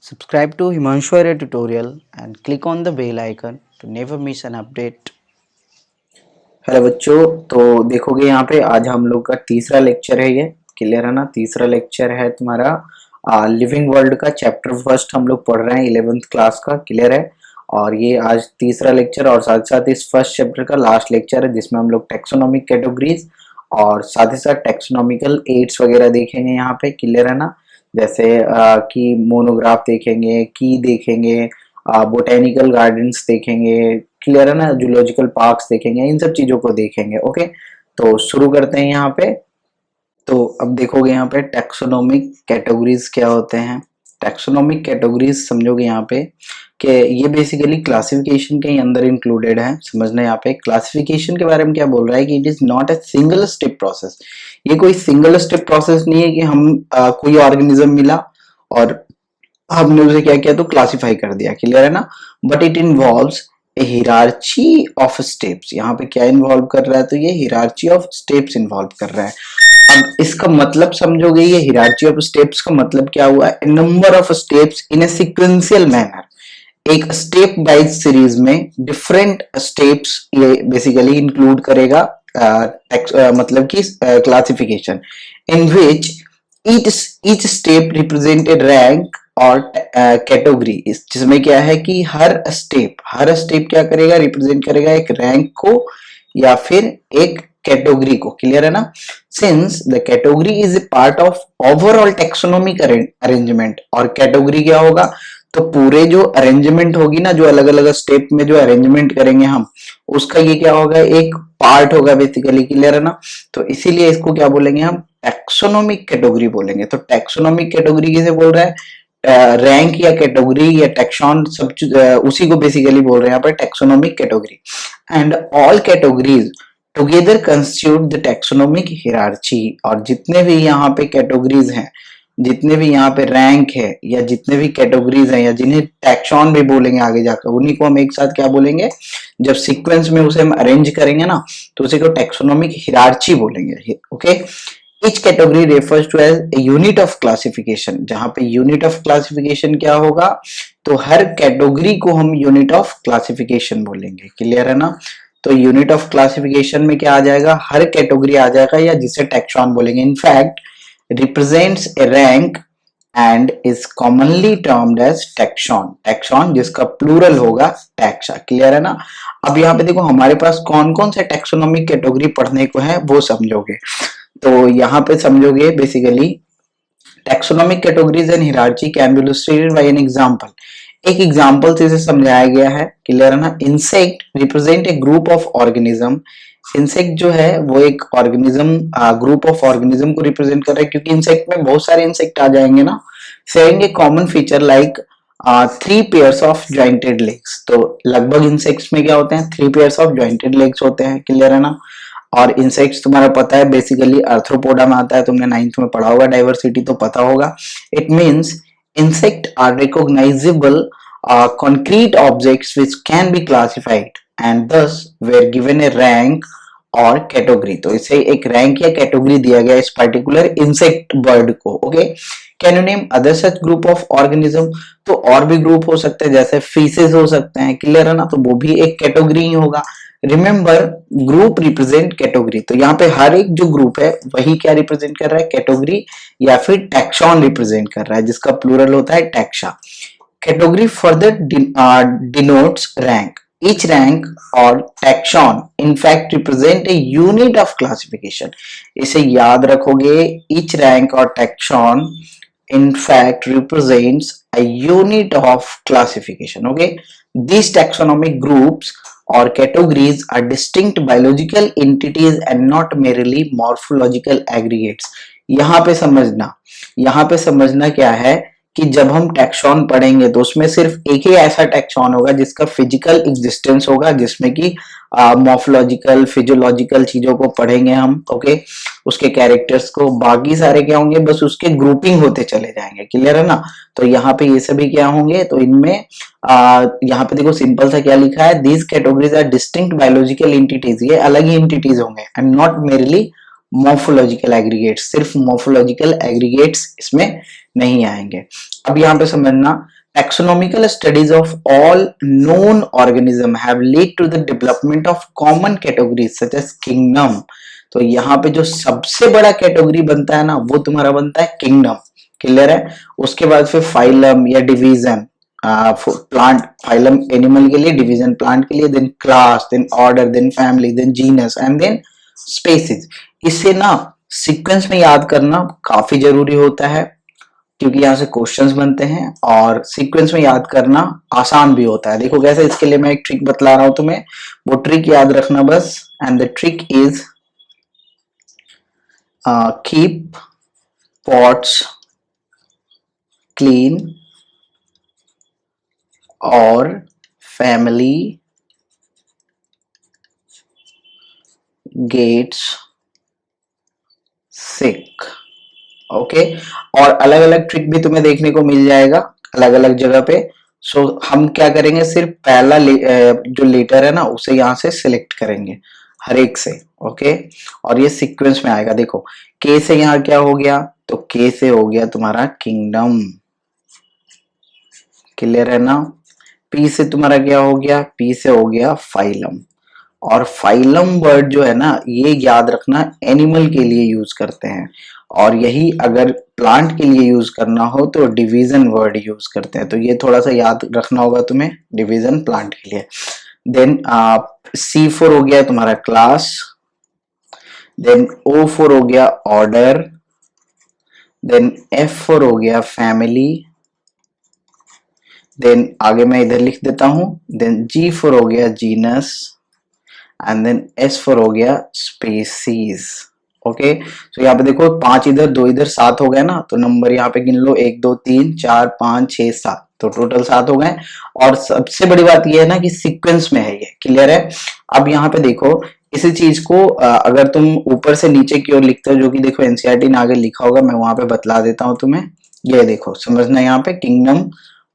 Subscribe to Himanshu Arya tutorial and click on the bell icon to never miss an update. Hello बच्चों, तो देखोगे यहाँ पे आज हम लोग का तीसरा लेक्चर है। ये क्लियर है ना। तीसरा लेक्चर है तुम्हारा लिविंग वर्ल्ड का चैप्टर फर्स्ट हम लोग पढ़ रहे हैं 11th क्लास का। क्लियर है। और ये आज तीसरा लेक्चर और साथ साथ इस फर्स्ट चैप्टर का लास्ट लेक्चर है जिसमें हम लोग टेक्सोनॉमिक कैटेगरीज और साथ ही साथ टेक्सोनॉमिकल एड्स वगैरह देखेंगे यहाँ पे। क्लियर है ना। जैसे कि मोनोग्राफ देखेंगे, की देखेंगे, बोटेनिकल गार्डन्स देखेंगे। क्लियर है ना। जूलॉजिकल पार्क्स देखेंगे, इन सब चीजों को देखेंगे। ओके, तो शुरू करते हैं यहाँ पे। तो अब देखोगे यहाँ पे टैक्सोनॉमिक कैटेगरीज क्या होते हैं। टैक्सोनॉमिक कैटेगरीज समझोगे यहाँ पे कि ये बेसिकली क्लासिफिकेशन के अंदर इंक्लूडेड है। समझना यहाँ पे क्लासिफिकेशन के बारे में क्या बोल रहा है कि it is not a single step process. ये कोई सिंगल स्टेप प्रोसेस नहीं है कि हम कोई ऑर्गेनिज्म मिला और हमने उसे क्या किया तो क्लासिफाई कर दिया। क्लियर है ना। But it involves A hierarchy of steps. यहाँ पे क्या इन्वॉल्व कर रहा है तो ये हिरार्ची ऑफ स्टेप्स इन्वॉल्व कर रहा है। अब इसका मतलब समझोगे, ये हिरार्ची ऑफ स्टेप्स का मतलब क्या हुआ, number of steps in a sequential manner. एक स्टेप वाइज सीरीज में डिफरेंट स्टेप्स ये बेसिकली इंक्लूड करेगा मतलब कि classification in which each step represent a rank और कैटेगरी। जिसमें क्या है कि हर स्टेप क्या करेगा, रिप्रेजेंट करेगा एक रैंक को या फिर एक कैटेगरी को। क्लियर है ना। Since the category is a part of overall taxonomic arrangement. और कैटेगरी क्या होगा तो पूरे जो अरेंजमेंट होगी ना, जो अलग अलग स्टेप में जो अरेंजमेंट करेंगे हम, उसका ये क्या होगा, एक पार्ट होगा बेसिकली। क्लियर है ना। तो इसीलिए इसको क्या बोलेंगे हम, टैक्सोनॉमिक कैटेगरी बोलेंगे। तो टैक्सोनॉमिक कैटेगरी किसे बोल रहा है, रैंक या कैटेगरी या टैक्सॉन सब उसी को बेसिकली बोल रहे हैं यहाँ पर taxonomic category. And all categories together constitute the taxonomic hierarchy. और जितने भी यहाँ पे कैटेगरीज हैं, जितने भी यहाँ पे रैंक है या जितने भी कैटेगरीज हैं या जिन्हें टैक्सॉन भी बोलेंगे आगे जाकर, उन्हीं को हम एक साथ क्या बोलेंगे, जब सीक्वेंस में उसे हम अरेंज करेंगे ना तो उसे को टैक्सोनॉमिक हिरार्ची बोलेंगे। Okay. Each category refers to as a unit of classification। जहां पे यूनिट ऑफ क्लासिफिकेशन क्या होगा तो हर कैटेगरी को हम यूनिट ऑफ क्लासिफिकेशन बोलेंगे। क्लियर है ना। तो यूनिट ऑफ क्लासिफिकेशन में क्या आ जाएगा, हर कैटेगरी आ जाएगा या जिसे टैक्सॉन बोलेंगे। In fact represents a rank and is commonly termed as taxon. Taxon जिसका प्लूरल होगा टैक्सा। क्लियर है ना। अब यहाँ पे देखो हमारे पास कौन कौन से टैक्सोनॉमिक कैटेगरी पढ़ने को है वो समझोगे। तो यहाँ पे समझोगे basically taxonomic categories and hierarchy can be illustrated bye an example. एक एग्जांपल से इसे समझाया गया है। क्लियर है ना। Insect represent a group of organism. Insect जो है वो एक ऑर्गेनिज्म ग्रुप ऑफ ऑर्गेनिज्म को रिप्रेजेंट कर रहा है, क्योंकि इंसेक्ट में बहुत सारे इंसेक्ट आ जाएंगे ना। Sharing A common feature like 3 pairs of jointed legs. तो लगभग इंसेक्ट्स में क्या होते हैं, 3 पेयर्स ऑफ जॉइंटेड लेग्स होते हैं। क्लियर है ना। और इंसेक्ट्स तुम्हारा पता है बेसिकली आर्थ्रोपोडा में आता है, तुमने 9th में पढ़ा होगा, डाइवर्सिटी तो पता होगा। It means insect are recognisable concrete objects which can be classified and thus were given a rank और कैटेगरी। तो इसे एक रैंक या कैटेगरी दिया गया इस पर्टिकुलर इंसेक्ट बर्ड को। Okay. Can you name other such group of organism. तो और भी ग्रुप हो सकते हैं, जैसे फीसेस हो सकते हैं। क्लियर है ना। तो वो भी एक कैटेगरी ही होगा। Remember group represent category. तो यहाँ पे हर एक जो ग्रुप है वही क्या रिप्रेजेंट कर रहा है, कैटेगरी या फिर टैक्सॉन रिप्रेजेंट कर रहा है, जिसका प्लूरल होता है taxa. Category further denotes rank. Each rank or taxon in fact represent a unit of classification। इसे याद रखोगे, each rank or taxon in fact represents a unit of classification। Okay, these taxonomic groups or categories are distinct biological entities and not merely morphological aggregates। यहाँ पे समझना क्या है कि जब हम टैक्सॉन पढ़ेंगे तो उसमें सिर्फ एक ही ऐसा टैक्सॉन होगा जिसका फिजिकल एग्जिस्टेंस होगा, जिसमें कि मॉर्फोलॉजिकल फिजियोलॉजिकल चीजों को पढ़ेंगे हम। ओके। उसके कैरेक्टर्स को, बाकी सारे क्या होंगे, बस उसके ग्रुपिंग होते चले जाएंगे। क्लियर है ना। तो यहाँ पे ये सभी क्या होंगे, तो इनमें यहाँ पे देखो सिंपल सा क्या लिखा है, these categories are distinct biological entities. ये अलग ही एंटिटीज होंगे and not merely morphological aggregates. सिर्फ मॉर्फोलॉजिकल एग्रीगेट्स इसमें नहीं आएंगे। अब यहाँ पे समझना taxonomical studies of all known organism have led to the development of common categories such as kingdom. तो यहाँ पे जो सबसे बड़ा कैटेगरी बनता है ना वो तुम्हारा बनता है किंगडम, क्लियर है। उसके बाद फिर फाइलम या डिवीजन, प्लांट फाइलम एनिमल के लिए, डिवीजन प्लांट के लिए, then class, then order, then family, then genus and then species. इसे ना सीक्वेंस में याद करना काफी जरूरी होता है क्योंकि यहाँ से क्वेश्चंस बनते हैं और सीक्वेंस में याद करना आसान भी होता है। देखो कैसे, इसके लिए मैं एक ट्रिक बतला रहा हूं तुम्हें, वो ट्रिक याद रखना बस। And the trick is keep pots clean और फैमिली गेट्स सिक। ओके, और अलग अलग ट्रिक भी तुम्हें देखने को मिल जाएगा अलग अलग जगह पे। सो हम क्या करेंगे, सिर्फ पहला जो लेटर है ना उसे यहां से सिलेक्ट करेंगे हर एक से। ओके, और ये सीक्वेंस में आएगा। देखो के से यहाँ क्या हो गया, तो के से हो गया तुम्हारा किंगडम, क्लियर है ना। पी से तुम्हारा क्या हो गया, पी से हो गया फाइलम। और फाइलम वर्ड जो है ना ये याद रखना एनिमल के लिए यूज करते हैं, और यही अगर प्लांट के लिए यूज करना हो तो डिवीजन वर्ड यूज करते हैं। तो ये थोड़ा सा याद रखना होगा तुम्हें, डिवीजन प्लांट के लिए। देन C4 हो गया तुम्हारा क्लास, देन O4 हो गया ऑर्डर, देन F4 हो गया फैमिली, देन आगे मैं इधर लिख देता हूं, देन G4 हो गया जीनस, एंड देन S4 हो गया स्पीसीज। ओके, तो यहाँ पे देखो 5 इधर 2 इधर 7 हो गए ना, तो नंबर यहाँ पे गिन लो 1 2 3 4 5 6 7, तो टोटल 7 हो गए। और सबसे बड़ी बात ये है ना कि सीक्वेंस में है ये, क्लियर है। अब यहाँ पे देखो इसी चीज को अगर तुम ऊपर से नीचे की ओर लिखते हो, जो कि देखो एनसीईआरटी ने आगे लिखा होगा, मैं वहां पे बतला देता हूं तुम्हें। ये देखो समझना, यहाँ पे किंगडम,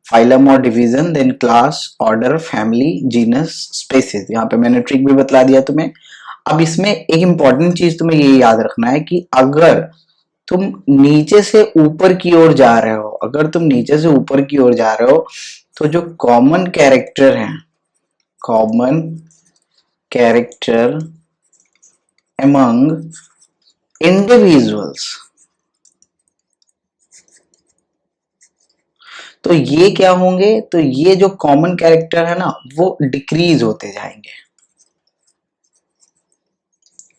फाइलम और division, then class, order, family, genus, species. यहाँ पे मैंने ट्रिक भी बतला दिया तुम्हें। अब इसमें एक इंपॉर्टेंट चीज तुम्हें ये याद रखना है कि अगर तुम नीचे से ऊपर की ओर जा रहे हो, अगर तुम नीचे से ऊपर की ओर जा रहे हो तो जो कॉमन कैरेक्टर हैं, कॉमन कैरेक्टर अमंग इंडिविजुअल्स, तो ये क्या होंगे, तो ये जो कॉमन कैरेक्टर है ना वो डिक्रीज होते जाएंगे।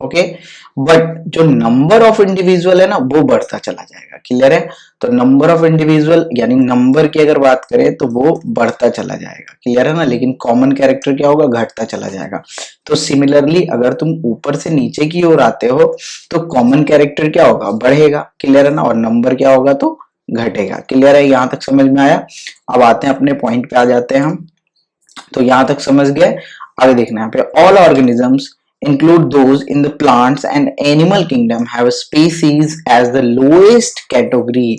ओके, बट जो नंबर ऑफ इंडिविजुअल है ना वो बढ़ता चला जाएगा, क्लियर है। तो नंबर ऑफ इंडिविजुअल यानी नंबर की अगर बात करें तो वो बढ़ता चला जाएगा, क्लियर है ना, लेकिन कॉमन कैरेक्टर क्या होगा, घटता चला जाएगा। तो सिमिलरली अगर तुम ऊपर से नीचे की ओर आते हो तो कॉमन कैरेक्टर क्या होगा, बढ़ेगा, क्लियर है ना, और नंबर क्या होगा तो घटेगा, क्लियर है। यहां तक समझ में आया। अब आते हैं अपने पॉइंट पे आ जाते हैं हम। तो यहां तक समझ गए, आगे देखना है यहाँ पे। All organisms include those in the plants and animal kingdom have a species as the lowest category।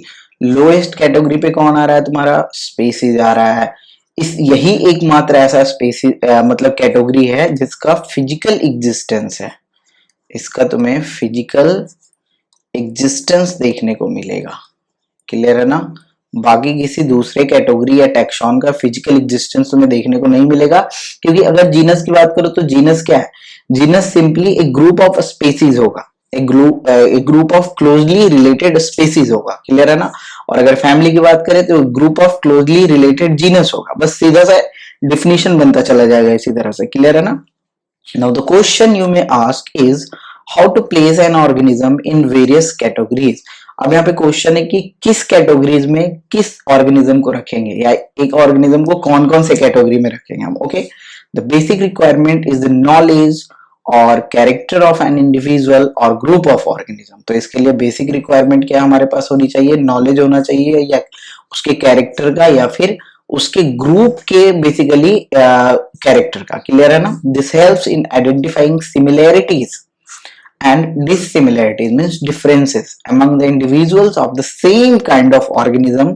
lowest category पे कौन आ रहा है तुम्हारा, species आ रहा है। इस यही एकमात्र ऐसा species मतलब कैटेगरी है जिसका फिजिकल एग्जिस्टेंस है, इसका तुम्हें फिजिकल एग्जिस्टेंस देखने को मिलेगा, क्लियर है ना। बाकी किसी दूसरे कैटेगरी या टैक्सॉन का फिजिकल एग्जिस्टेंस तुम्हें देखने को नहीं मिलेगा, क्योंकि अगर जीनस की बात करो तो जीनस क्या है, जीनस सिंपली एक ग्रुप ऑफ स्पीसीज होगा, एक group of closely related species होगा, क्लियर है ना। और अगर फैमिली की बात करें तो group of closely related genus होगा, बस सीधा सा डिफिनेशन बनता चला जाएगा इसी तरह से, क्लियर है ना। Now the question you may ask is how to place an organism in various categories. अब यहाँ पे क्वेश्चन है कि किस कैटेगरीज में किस ऑर्गेनिज्म को रखेंगे, या एक ऑर्गेनिज्म को कौन कौन से कैटेगरी में रखेंगे हम। Okay, the basic requirement is the knowledge और कैरेक्टर ऑफ एन इंडिविजुअल और ग्रुप ऑफ ऑर्गेनिज्म। तो इसके लिए बेसिक रिक्वायरमेंट क्या हमारे पास होनी चाहिए, नॉलेज होना चाहिए, या उसके कैरेक्टर का, या फिर उसके ग्रुप के बेसिकली कैरेक्टर का, क्लियर है ना। This helps in identifying similarities and dissimilarities means differences among the individuals of the same kind of organism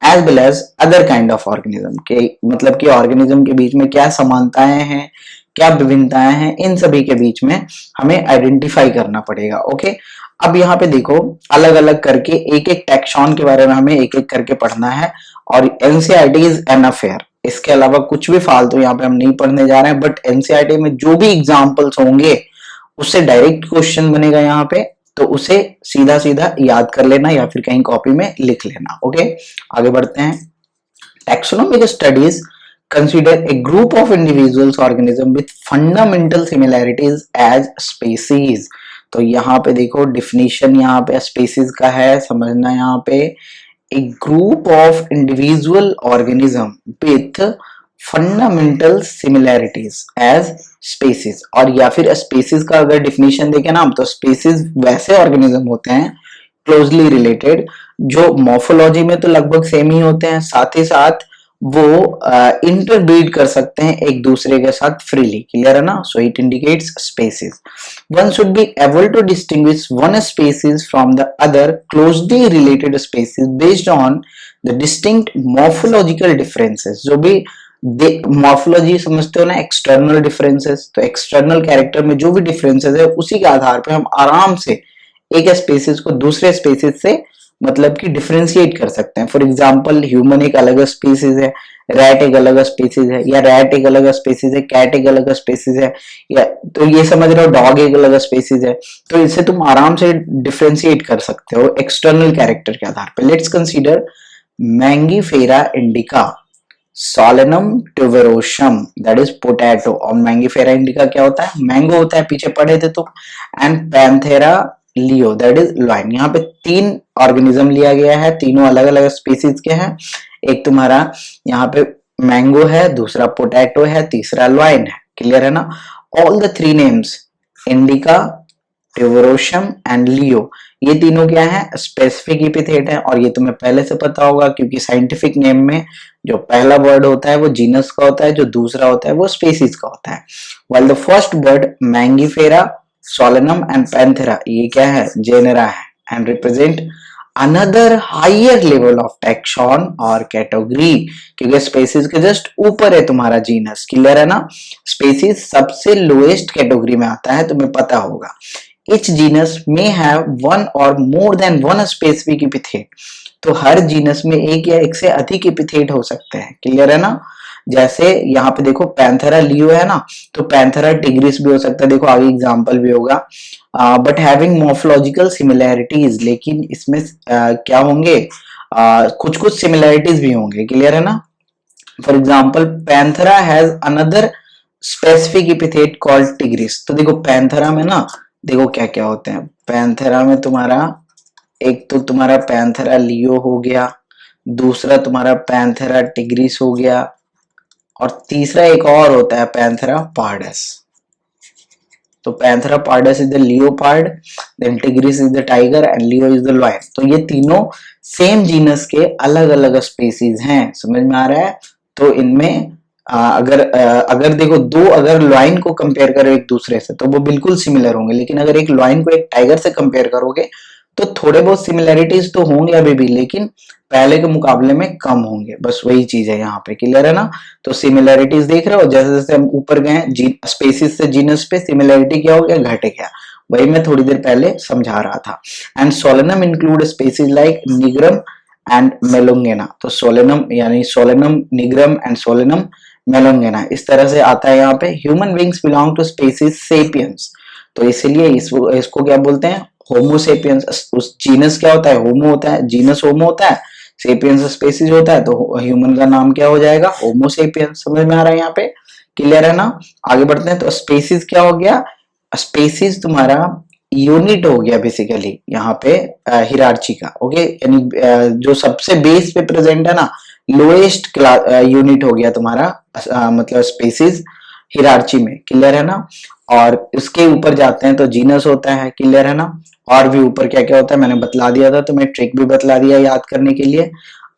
as well as other kind of organism के मतलब कि ऑर्गेनिज्म के बीच में क्या समानताएं हैं, क्या विभिन्नताएं हैं, इन सभी के बीच में हमें आइडेंटिफाई करना पड़ेगा। ओके, अब यहाँ पे देखो अलग अलग करके एक एक टैक्सॉन के बारे में हमें एक एक करके पढ़ना है, और एनसीईआरटी इज एनफ हियर, इसके अलावा कुछ भी फालतू यहाँ पे हम नहीं पढ़ने जा रहे हैं। बट एनसीईआरटी में जो भी एग्जाम्पल्स होंगे उससे डायरेक्ट क्वेश्चन बनेगा यहाँ पे, तो उसे सीधा सीधा याद कर लेना या फिर कहीं कॉपी में लिख लेना। ओके, आगे बढ़ते हैं। Taxonomic studies consider a group of individuals organism with fundamental similarities as species। तो यहाँ पे देखो डिफिनीशन यहाँ पे स्पीसीज का है, समझना यहाँ पे a group of individual organism with fundamental similarities as species, और या फिर स्पीसीज का अगर डिफिनीशन देखें ना तो स्पीसीज वैसे ऑर्गेनिज्म होते हैं क्लोजली रिलेटेड जो मॉर्फोलॉजी में तो लगभग सेम ही होते हैं, साथ ही साथ वो इंटरब्रीड कर सकते हैं एक दूसरे के साथ फ्रीली। क्लियर है ना? So it indicates species. One should be able to distinguish one species from the other closely related species based on the distinct morphological differences. जो भी मॉर्फोलॉजी समझते हो ना, एक्सटर्नल डिफरेंसेस, तो एक्सटर्नल कैरेक्टर में जो भी डिफरेंसेस है उसी के आधार पर हम आराम से एक स्पीसीज को दूसरे स्पीसीज से मतलब कि डिफरेंशिएट कर सकते हैं। फॉर एग्जांपल ह्यूमन एक अलग स्पीसीज है, रैट एक अलग स्पीसीज है, या रैट एक अलग स्पीसीज है, कैट एक अलग स्पीसीज है, या तो ये समझ रहे हो डॉग एक अलग स्पीसीज है। तो इससे तुम आराम से डिफरेंशिएट कर सकते हो एक्सटर्नल कैरेक्टर के आधार पर। Let's consider Mangifera indica, Solanum tuberosum that is potato. और मैंगीफेरा इंडिका क्या होता है? मैंगो होता है, पीछे पढ़े थे तो। And Panthera leo that is lion. यहाँ पे तीन ऑर्गेनिज्म लिया गया है, तीनों अलग अलग स्पीसीज के हैं। एक तुम्हारा यहाँ पे मैंगो है, दूसरा पोटैटो है, तीसरा लॉइन है। क्लियर है ना? All the three names indica, tuberosum and leo, ये तीनों क्या है? स्पेसिफिक एपिथेट है। और ये तुम्हें पहले से पता होगा क्योंकि साइंटिफिक नेम में जो पहला वर्ड होता है वो जीनस का होता है, जो दूसरा होता है वो स्पीसीज का होता है। While the first word Mangifera, Solanum and Panthera, ये क्या है? जेनेरा है and represent another higher level of taxon और कैटेगरी, क्योंकि स्पीसीज के जस्ट ऊपर है तुम्हारा जीनस। क्लियर है ना? स्पीसीज सबसे लोएस्ट कैटेगरी में आता है, तुम्हें पता होगा। Each genus may have one or more than one specific epithet। तो हर जीनस में एक या एक से अधिक एपिथेट हो सकते हैं। क्लियर है ना? जैसे यहाँ पे देखो पैंथेरा लियो है ना, तो पैंथेरा टिग्रिस भी हो सकता है, देखो आगे एग्जांपल भी होगा। बट हैविंग मॉर्फोलॉजिकल सिमिलैरिटीज, लेकिन इसमें क्या होंगे? कुछ कुछ सिमिलैरिटीज भी होंगे। क्लियर है ना? For example Panthera has another specific epithet called tigris. तो देखो पैंथेरा में ना देखो क्या क्या होते हैं। पैंथेरा में तुम्हारा एक तो तुम्हारा पैंथेरा लियो हो गया, दूसरा तुम्हारा पैंथेरा टिग्रिस हो गया, और तीसरा एक और होता है पैंथेरा पार्डस। तो Panthera pardus is the leopard, then tigris is the tiger and leo is the lion. तो ये तीनों सेम जीनस के अलग अलग स्पीसीज हैं। समझ में आ रहा है? तो इनमें अगर देखो दो अगर लाइन को कंपेयर करो एक दूसरे से तो वो बिल्कुल सिमिलर होंगे, लेकिन अगर एक लाइन को एक टाइगर से कंपेयर करोगे तो थोड़े बहुत सिमिलैरिटीज तो होंगे अभी भी, लेकिन पहले के मुकाबले में कम होंगे। बस वही चीज है यहाँ पे। क्लियर है ना? तो सिमिलैरिटीज देख रहे हो, जैसे जैसे हम ऊपर गए स्पीसीज से जीनस पे, सिमिलैरिटी क्या हो गया? घट गया। वही मैं थोड़ी देर पहले समझा रहा था। And solanum include species like nigrum and melongena. तो सोलेनम यानी solanum, nigrum and solanum melongena, इस तरह से आता है यहाँ पे। Human beings belong to species sapiens, तो इसलिए इसको क्या बोलते हैं? होमो सेपियंस। उस जीनस क्या होता है? होमो होता है, जीनस होमो होता है, सेपियंस स्पीसीज होता है, तो ह्यूमन का नाम क्या हो जाएगा? होमो सेपियंस। समझ में आ रहा है यहाँ पे? क्लियर है ना? आगे बढ़ते हैं। तो स्पीसीज क्या हो गया? स्पीसीज तुम्हारा यूनिट हो गया बेसिकली यहाँ पे हिरार्ची का। ओके, यानी जो सबसे बेस पे प्रेजेंट है ना, लोएस्ट यूनिट हो गया तुम्हारा मतलब स्पीसीज हिरार्ची में। क्लियर है ना? और इसके ऊपर जाते हैं तो जीनस होता है। क्लियर है ना? और भी ऊपर क्या क्या होता है मैंने बतला दिया था, तो मैं ट्रिक भी बतला दिया याद करने के लिए।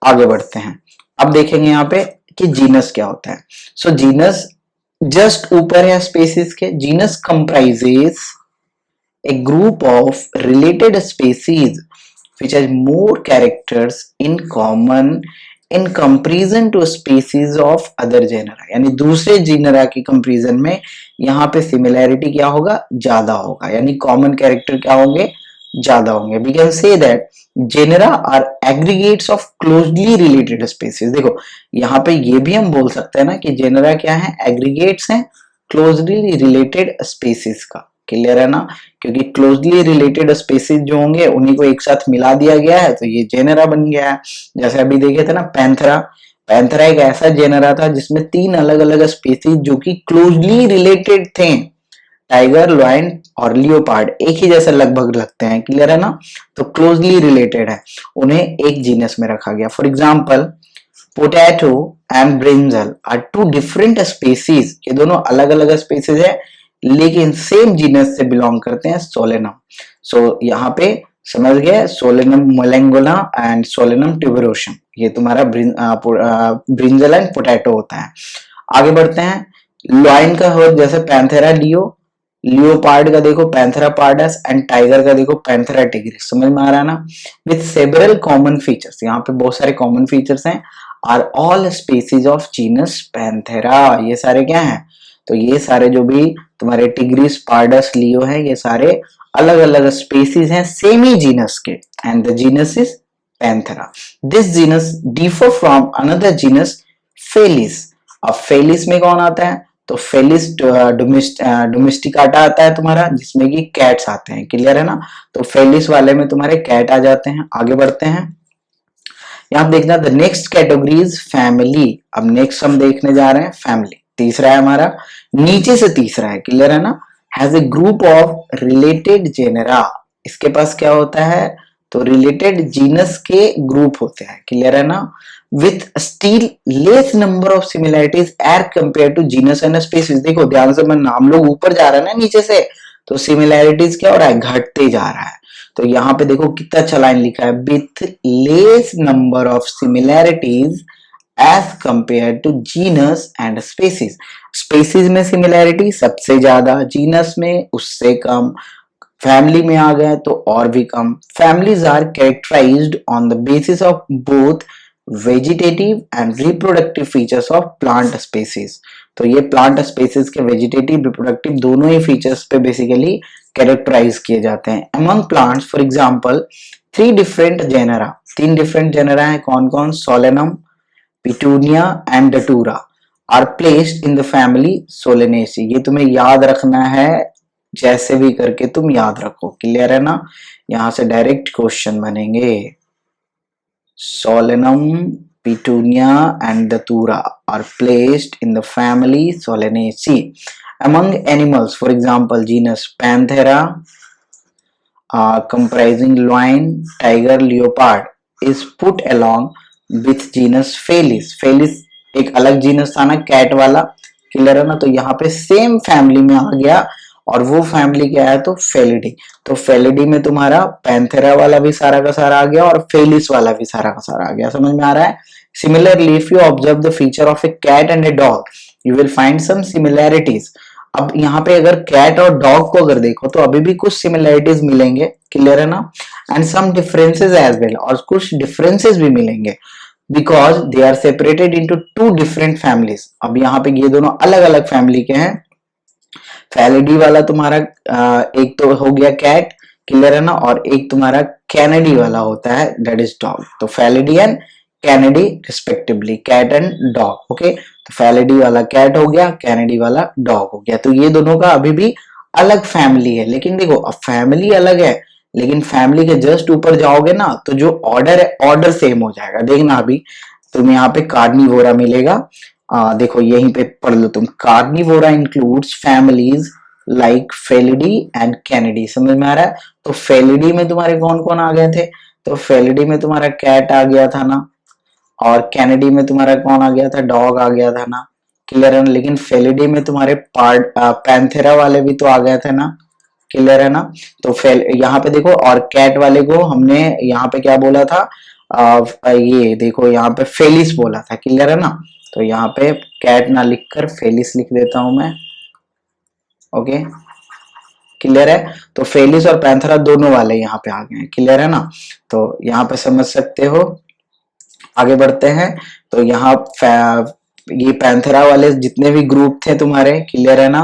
आगे बढ़ते हैं। अब देखेंगे यहाँ पे कि जीनस क्या होता है। सो जीनस जस्ट ऊपर है स्पीसीज के। Genus comprises a group of related species which has more characters in common in comparison to species of other genera। यानी दूसरे जीनरा की कंपैरिजन में यहाँ पे सिमिलैरिटी क्या होगा? ज्यादा होगा, यानी कॉमन कैरेक्टर क्या होंगे? ज्यादा होंगे। We can say that genera are aggregates of closely related species. देखो यहाँ पे ये भी हम बोल सकते हैं ना कि जेनेरा क्या है, एग्रीगेट्स हैं क्लोजली रिलेटेड स्पीसीज का। क्लियर है ना, क्योंकि क्लोजली रिलेटेड स्पीसीज जो होंगे उन्हीं को एक साथ मिला दिया गया है तो ये जेनेरा बन गया है। जैसे अभी देखे थे ना पैंथरा, पैंथरा एक ऐसा जेनेरा था जिसमें 3 अलग अलग स्पीसीज जो कि क्लोजली रिलेटेड थे, टाइगर, लॉयन और लियोपार्ड एक ही जैसे लगभग लगते हैं। क्लियर है ना, तो क्लोजली रिलेटेड है, उन्हें एक जीनस में रखा गया। For example potato and brinjal are 2 different species, ये दोनों अलग अलग स्पीसीज है लेकिन सेम जीनस से बिलोंग करते हैं, सोलेनम। सो यहाँ पे समझ गए, सोलेनम मोलेंगोला एंड सोलेनम ट्यूबरोसम, ये तुम्हारा ब्रिंजल एंड पोटैटो होता है। आगे बढ़ते हैं, लॉयन का हो जैसे पैंथेरा लियो, लियोपार्ड का देखो पैंथेरा पार्डस एंड टाइगर का देखो पैंथेरा टिग्रिस। समझ में आ रहा है ना, विथ सेवरल कॉमन फीचर्स, यहाँ पे बहुत सारे कॉमन फीचर्स हैं। Are all species of genus Panthera, ये सारे क्या हैं, तो ये सारे जो भी तुम्हारे टिग्रिस, पार्डस, लियो है, ये सारे अलग अलग स्पीसीज हैं सेम ही जीनस के, and the genus is Panthera. This genus differ from another genus Felis. अब फेलिस में कौन आता है, तो फेलिस डोमेस्टिकाटा आता है तुम्हारा, जिसमें कि कैट्स आते हैं। क्लियर है ना, तो फेलिस वाले में तुम्हारे कैट आ जाते हैं। आगे बढ़ते हैं, यहां देखना the next category is family. अब नेक्स्ट हम देखने जा रहे हैं फैमिली, तीसरा है हमारा, नीचे से तीसरा है। क्लियर है ना, has a group of related genera. इसके पास क्या होता है, तो रिलेटेड जीनस के ग्रुप होते हैं। क्लियर है ना, with still less number of similarities as compare to genus and species. देखो ध्यान से, मैं नाम लोग ऊपर जा रहा है ना नीचे से, तो सिमिलैरिटीज क्या हो रहा है, घटते जा रहा है। तो यहाँ पे देखो कितना अच्छा लाइन लिखा है, with less number of similarities as compare to genus and species. Species में सिमिलैरिटी सबसे ज्यादा, जीनस में उससे कम, फैमिली में आ गए तो और भी कम। Families are characterized on the basis of both vegetative and reproductive features of plant species. तो ये प्लांट स्पीसीज के वेजिटेटिव, रिप्रोडक्टिव दोनों ही फीचर्स पे बेसिकली कैरेक्टराइज किए जाते हैं। Among plants for example 3 different genera, 3 different genera है, कौन कौन, solanum, petunia and datura are placed in the family solanaceae. ये तुम्हें याद रखना है, जैसे भी करके तुम याद रखो। क्लियर है ना, यहां से डायरेक्ट क्वेश्चन बनेंगे। Solanum, Petunia and Datura are placed in the family Solanaceae. Among animals, for example, genus Panthera, comprising lion, tiger, leopard, is put along with genus Felis. Felis एक अलग जीनस था ना cat वाला। Clear है ना, तो यहाँ पे सेम फैमिली में आ गया, और वो फैमिली क्या है, तो फेलिडी। तो फेलिडी में तुम्हारा पैंथेरा वाला भी सारा का सारा आ गया और फेलिस वाला भी सारा का सारा आ गया। समझ में आ रहा है। Similarly if you observe the feature of a cat and a dog you will find some similarities. अब यहाँ पे अगर कैट और डॉग को अगर देखो तो अभी भी कुछ सिमिलैरिटीज मिलेंगे। क्लियर है ना, and some differences as well, और कुछ डिफरेंसेस भी मिलेंगे, because they are separated into 2 different families. अब यहाँ पे ये दोनों अलग अलग फैमिली के हैं। फैलिडी वाला तुम्हारा एक तो हो गया कैट, क्लियर है ना, और एक तुम्हारा कैनेडी वाला होता है, दैट इज डॉग। तो felidae and canidae respectively, cat and dog. Okay, तो फैलिडी वाला कैट हो गया, कैनेडी वाला डॉग हो गया। तो ये दोनों का अभी भी अलग फैमिली है। लेकिन देखो अब फैमिली अलग है, लेकिन फैमिली के जस्ट ऊपर जाओगे ना तो जो ऑर्डर है, ऑर्डर सेम हो जाएगा। देखना अभी तुम्हें यहाँ पे कार्निवोरा मिलेगा। देखो यहीं पे पढ़ लो तुम, Carnivora includes families like felidae and Kennedy. समझ में आ रहा है। तो फेलिडी में तुम्हारे कौन कौन आ गए थे, तो फेलिडी में तुम्हारा कैट आ गया था ना, और कैनेडी में तुम्हारा कौन आ गया था, डॉग आ गया था ना। क्लियर है ना, लेकिन फेलिडी में तुम्हारे पैंथेरा वाले भी तो आ गए थे ना। क्लियर है ना, तो यहाँ पे देखो, और कैट वाले को हमने यहाँ पे क्या बोला था, ये देखो यहाँ पे फेलिस बोला था। क्लियर है ना, तो यहाँ पे कैट ना लिखकर फेलिस लिख देता हूं मैं। ओके, क्लियर है। तो फेलिस और पैंथेरा दोनों वाले यहाँ पे आ गए हैं। क्लियर है ना, तो यहाँ पे समझ सकते हो। आगे बढ़ते हैं, तो यहाँ ये पैंथेरा वाले जितने भी ग्रुप थे तुम्हारे, क्लियर है ना,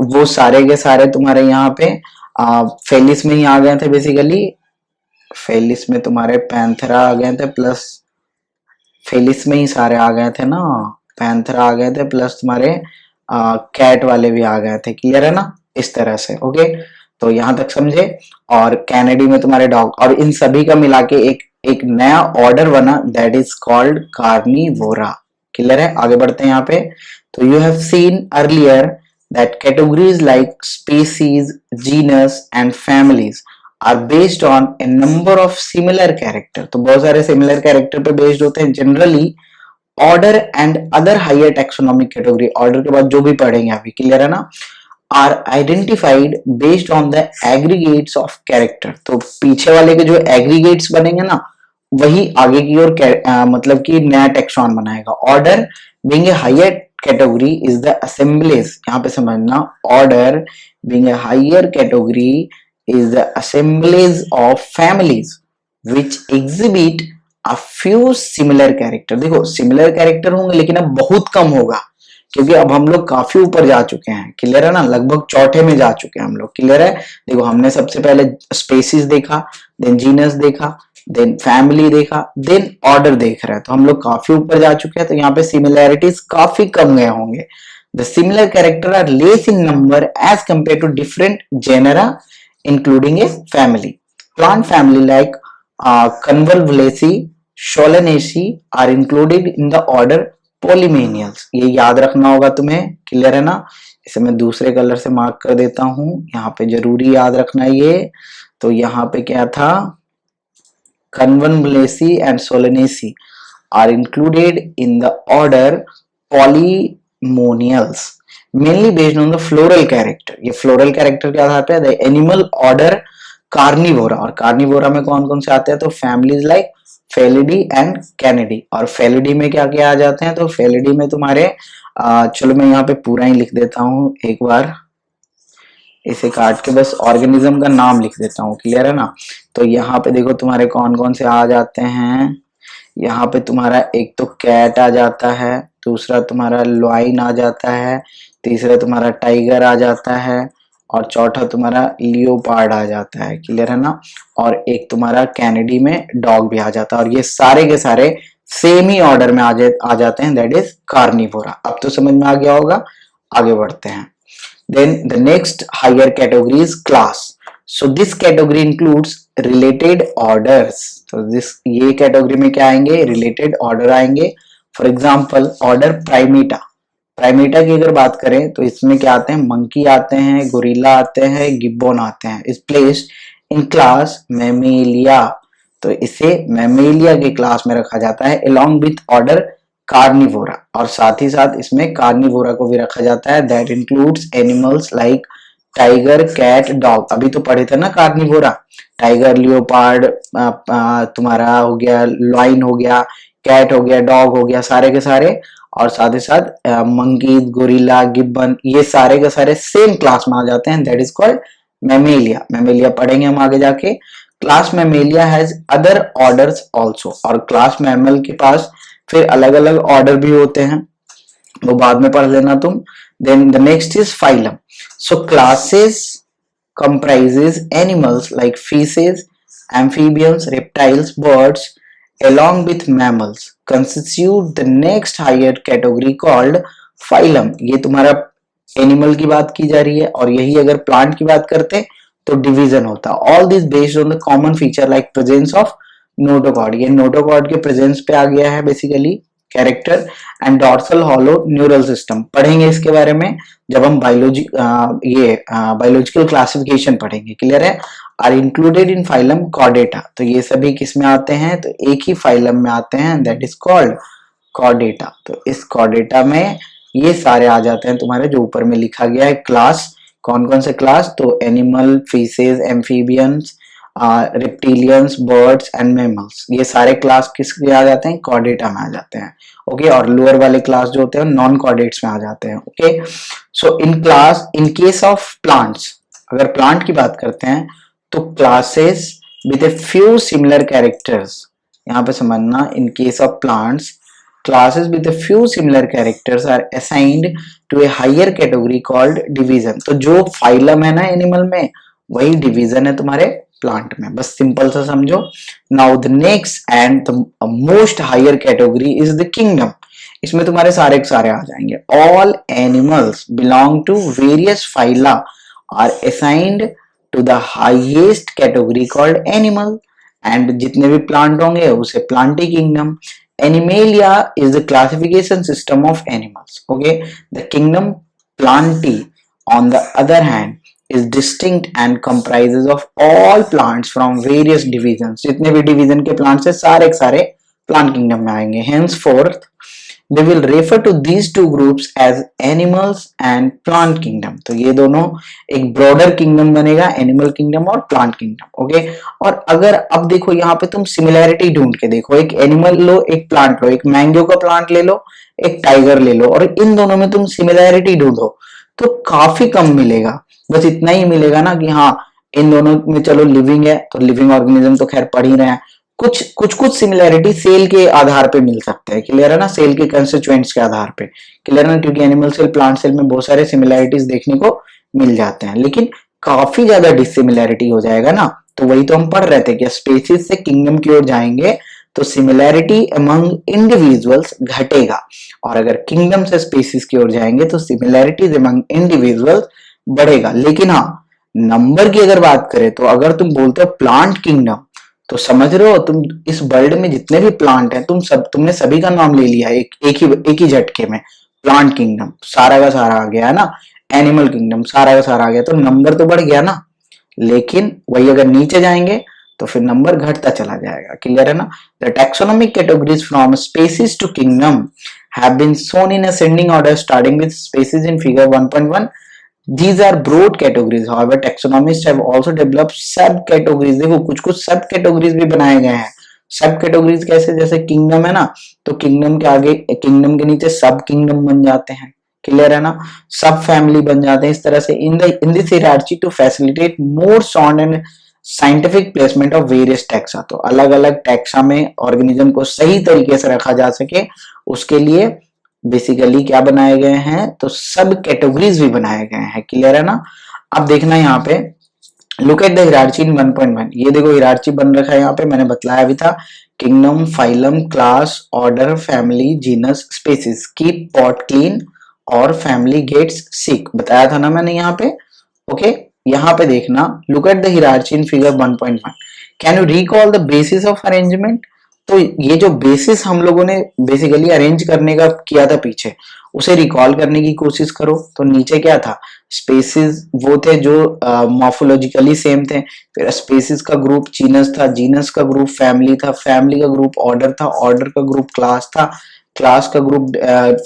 वो सारे के सारे तुम्हारे यहाँ पे फेलिस में ही आ गए थे बेसिकली, फेलिस में तुम्हारे पैंथेरा आ गए थे, प्लस फेलिस में ही सारे आ गए थे ना, पैंथेरा आ गए थे प्लस तुम्हारे कैट वाले भी आ गए थे, क्लियर है ना, इस तरह से। ओके, तो यहां तक समझे। और कैनेडी में तुम्हारे डॉग, और इन सभी का मिला के एक नया ऑर्डर बना, that is called Carnivora. Clear है, आगे बढ़ते हैं यहाँ पे। तो you have seen earlier that categories like species, genus and families are based on a number of similar character. तो बहुत सारे सिमिलर कैरेक्टर पे बेस्ड होते हैं generally. Order and other higher taxonomic category, order के बाद जो भी पढ़ेंगे अभी, क्लियर है ना, are identified based on the aggregates of character. तो पीछे वाले के जो एग्रीगेट्स बनेंगे ना, वही आगे की ओर मतलब कि नया टेक्सॉन बनाएगा। Order being a higher category is the assemblies, यहाँ पे समझना, order being a higher category is the assemblies of families which exhibit a few similar character. देखो सिमिलर कैरेक्टर होंगे लेकिन अब बहुत कम होगा, क्योंकि अब हम लोग काफी ऊपर जा चुके हैं, क्लियर है ना, लगभग चौथे में जा चुके हैं हम लोग, क्लियर है। देखो हमने सबसे पहले स्पेसीज देखा, देन जीनस देखा, देन फैमिली देखा, देन ऑर्डर देख रहे हैं, तो हम लोग काफी ऊपर जा चुके हैं। तो यहाँ पे सिमिलैरिटीज काफी कम गए होंगे। The similar character are less in number as compare to different genera including a family. Plant family like convolvulaceae, solanaceae are included in the order polemoniales. ये याद रखना होगा तुम्हें, क्लियर है ना। इसे मैं दूसरे कलर से मार्क कर देता हूं, यहाँ पे जरूरी याद रखना ये। तो यहाँ पे क्या था, convolvulaceae and solanaceae are included in the order polemoniales mainly based on the floral character. ये फ्लोरल कैरेक्टर के आधार पे एनिमल ऑर्डर कार्निवोरा। और कार्निवोरा में कौन कौन से आते हैं, तो families like felidae and canidae. और फेलिडी में क्या क्या आ जाते हैं, तो फेलिडी में तुम्हारे चलो मैं यहाँ पे पूरा ही लिख देता हूँ एक बार, इसे काट के बस ऑर्गेनिज्म का नाम लिख देता हूँ, क्लियर है ना। तो यहाँ पे देखो तुम्हारे कौन कौन से आ जाते हैं। यहाँ पे तुम्हारा एक तो कैट आ जाता है, दूसरा तुम्हारा लॉइन आ जाता है, तीसरा तुम्हारा टाइगर आ जाता है, और चौथा तुम्हारा लियोपार्ड आ जाता है, क्लियर है ना। और एक तुम्हारा कैनेडी में डॉग भी आ जाता है, और ये सारे के सारे सेम ही ऑर्डर में आ जाते हैं, दैट इज कार्निवोरा। अब तो समझ में आ गया होगा, आगे बढ़ते हैं। Then the next higher category is class. So this category includes related orders. तो ये कैटेगरी में क्या आएंगे, रिलेटेड ऑर्डर आएंगे। For example order Primata. Primata की अगर बात करें तो इसमें क्या आते हैं, मंकी आते हैं, गोरिल्ला आते हैं, गिब्बन आते हैं। इस प्लेस्ड इन क्लास मैमेलिया, तो इसे मैमेलिया के क्लास में रखा जाता है along with ऑर्डर कार्निवोरा। और साथ ही साथ इसमें कार्निवोरा को भी रखा जाता है, that includes animals like tiger, cat, dog. अभी तो पढ़े थे ना कार्निवोरा, टाइगर, लियोपार्ड, तुम्हारा हो गया, लॉइन हो गया, कैट हो गया, डॉग हो गया, सारे के सारे। और साथ ही साथ मंकी, गोरिल्ला, गिब्बन, ये सारे के सारे सेम क्लास में आ जाते हैं, that is called Mammalia. Mammalia पढ़ेंगे हम आगे जाके। Class Mammalia has other orders also. और क्लास मैमल के पास फिर अलग अलग ऑर्डर भी होते हैं, वो बाद में पढ़ लेना तुम। Then the next is phylum. So classes comprises animals like fishes, amphibians, reptiles, birds along with mammals constitute the next higher category called phylum। ये तुम्हारा एनिमल की बात की जा रही है, और यही अगर प्लांट की बात करते तो डिवीजन होता। All this based on the common feature like presence of notochord. ये नोटोकॉर्ड के प्रेजेंस पे आ गया है basically character. And dorsal hollow neural system, पढ़ेंगे इसके बारे में जब हम बायोलॉजिकल क्लासिफिकेशन पढ़ेंगे, क्लियर है। Are included in phylum chordata. तो ये सभी किस में आते हैं, तो एक ही फाइलम में आते हैं, दैट इज कॉल्ड कॉर्डेटा। तो इस कॉर्डेटा में ये सारे आ जाते हैं तुम्हारे जो ऊपर में लिखा गया है क्लास। कौन कौन से क्लास, तो animal, fishes, amphibians, reptilians, birds and mammals, ये सारे क्लास किसके आ जाते हैं, कॉर्डेटा में आ जाते हैं। ओके, और लोअर वाले क्लास जो होते हैं नॉन कॉर्डेट्स में आ जाते हैं। Okay, so in case of plants, अगर प्लांट की बात करते हैं तो classes with a few similar characters, यहाँ पे समझना, in case of plants classes with a few similar characters are assigned to a higher category called division। तो जो फाइलम है ना एनिमल में, वही डिवीजन है तुम्हारे प्लांट में, बस सिंपल सा समझो। Now the next and the most higher category is the kingdom. इसमें तुम्हारे सारे के सारे आ जाएंगे। All animals belong to various phyla are assigned to the highest category called animal, and जितने भी प्लांट होंगे उसे plantae kingdom. Animalia is the classification system of animals. Okay, the kingdom plantae on the other hand is distinct and comprises of all plants from various divisions। जितने भी division के plants है सारे के सारे प्लांट किंगडम में आएंगे। henceforth they will refer to these two groups as animals and plant kingdom। तो ये दोनों एक ब्रॉडर किंगडम बनेगा, एनिमल किंगडम और प्लांट किंगडम। ओके, और अगर अब देखो यहाँ पे तुम सिमिलैरिटी ढूंढ के देखो, एक एनिमल लो एक प्लांट लो, एक मैंगो का प्लांट ले लो एक टाइगर ले लो, और इन दोनों में तुम सिमिलैरिटी ढूंढो तो काफी कम मिलेगा। बस इतना ही मिलेगा ना कि हाँ इन दोनों में चलो लिविंग है तो लिविंग ऑर्गेनिज्म तो खैर पढ़ ही रहे हैं, कुछ सिमिलैरिटी सेल के आधार पे मिल सकते हैं। क्लियर है ना, सेल के कंस्टिट्यूएंट्स के आधार पे। क्लियर है ना, क्योंकि एनिमल सेल प्लांट सेल में बहुत सारे सिमिलैरिटीज देखने को मिल जाते हैं, लेकिन काफी ज्यादा डिसिमिलैरिटी हो जाएगा ना। तो वही तो हम पढ़ रहे थे कि स्पीसीज से किंगडम की ओर जाएंगे तो सिमिलैरिटी अमंग इंडिविजुअल्स घटेगा, और अगर किंगडम से स्पीसीज की ओर जाएंगे तो सिमिलैरिटीज अमंग इंडिविजुअल्स बढ़ेगा। लेकिन हाँ, नंबर की अगर बात करें तो अगर तुम बोलते हो प्लांट किंगडम, तो समझ रहे हो तुम इस वर्ल्ड में जितने भी प्लांट हैं तुमने सभी का नाम ले लिया एक ही झटके में। प्लांट किंगडम सारा का सारा आ गया है ना, एनिमल किंगडम सारा का सारा आ गया, तो नंबर तो बढ़ गया ना। लेकिन वही अगर नीचे जाएंगे तो फिर नंबर घटता चला जाएगा। क्लियर है ना। The taxonomic categories from species to kingdom have been shown in ascending order starting with species in figure 1.1। These are broad categories. However, taxonomists have also developed subcategories। देखो कुछ सब कैटेगरीज भी बनाए गए हैं। सब कैटेगरीज कैसे, जैसे किंगडम है ना, तो किंगडम के आगे किंगडम के नीचे सब किंगडम बन जाते हैं। क्लियर है ना, सब फैमिली बन जाते हैं। इस तरह से in this hierarchy to facilitate more sound and scientific placement of various taxa. तो अलग अलग टैक्सा में ऑर्गेनिज्म को सही तरीके से रखा जा सके उसके लिए बेसिकली क्या बनाए गए हैं, तो सब कैटेगरीज भी बनाए गए हैं। क्लियर है ना। अब देखना यहाँ पे लुक एट द हिरार्ची इन 1.1। ये देखो हिरार्ची बन रखा है यहाँ पे, मैंने बतलाया भी था। Kingdom, phylum, class, order, family, genus, species, keep pot clean और फैमिली गेट्स सिक, बताया था ना मैंने यहाँ पे। ओके, यहाँ पे देखना look at the hierarchy in figure 1.1। Can you recall the basis of arrangement. तो ये जो बेसिस हम लोगों ने बेसिकली अरेंज करने का किया था पीछे, उसे रिकॉल करने की कोशिश करो। तो नीचे क्या था, स्पेसिस वो थे जो मॉर्फोलॉजिकली सेम थे, फिर स्पेसिस का ग्रुप जीनस था, जीनस का ग्रुप फैमिली था, फैमिली का ग्रुप ऑर्डर था, ऑर्डर का ग्रुप क्लास था, क्लास का ग्रुप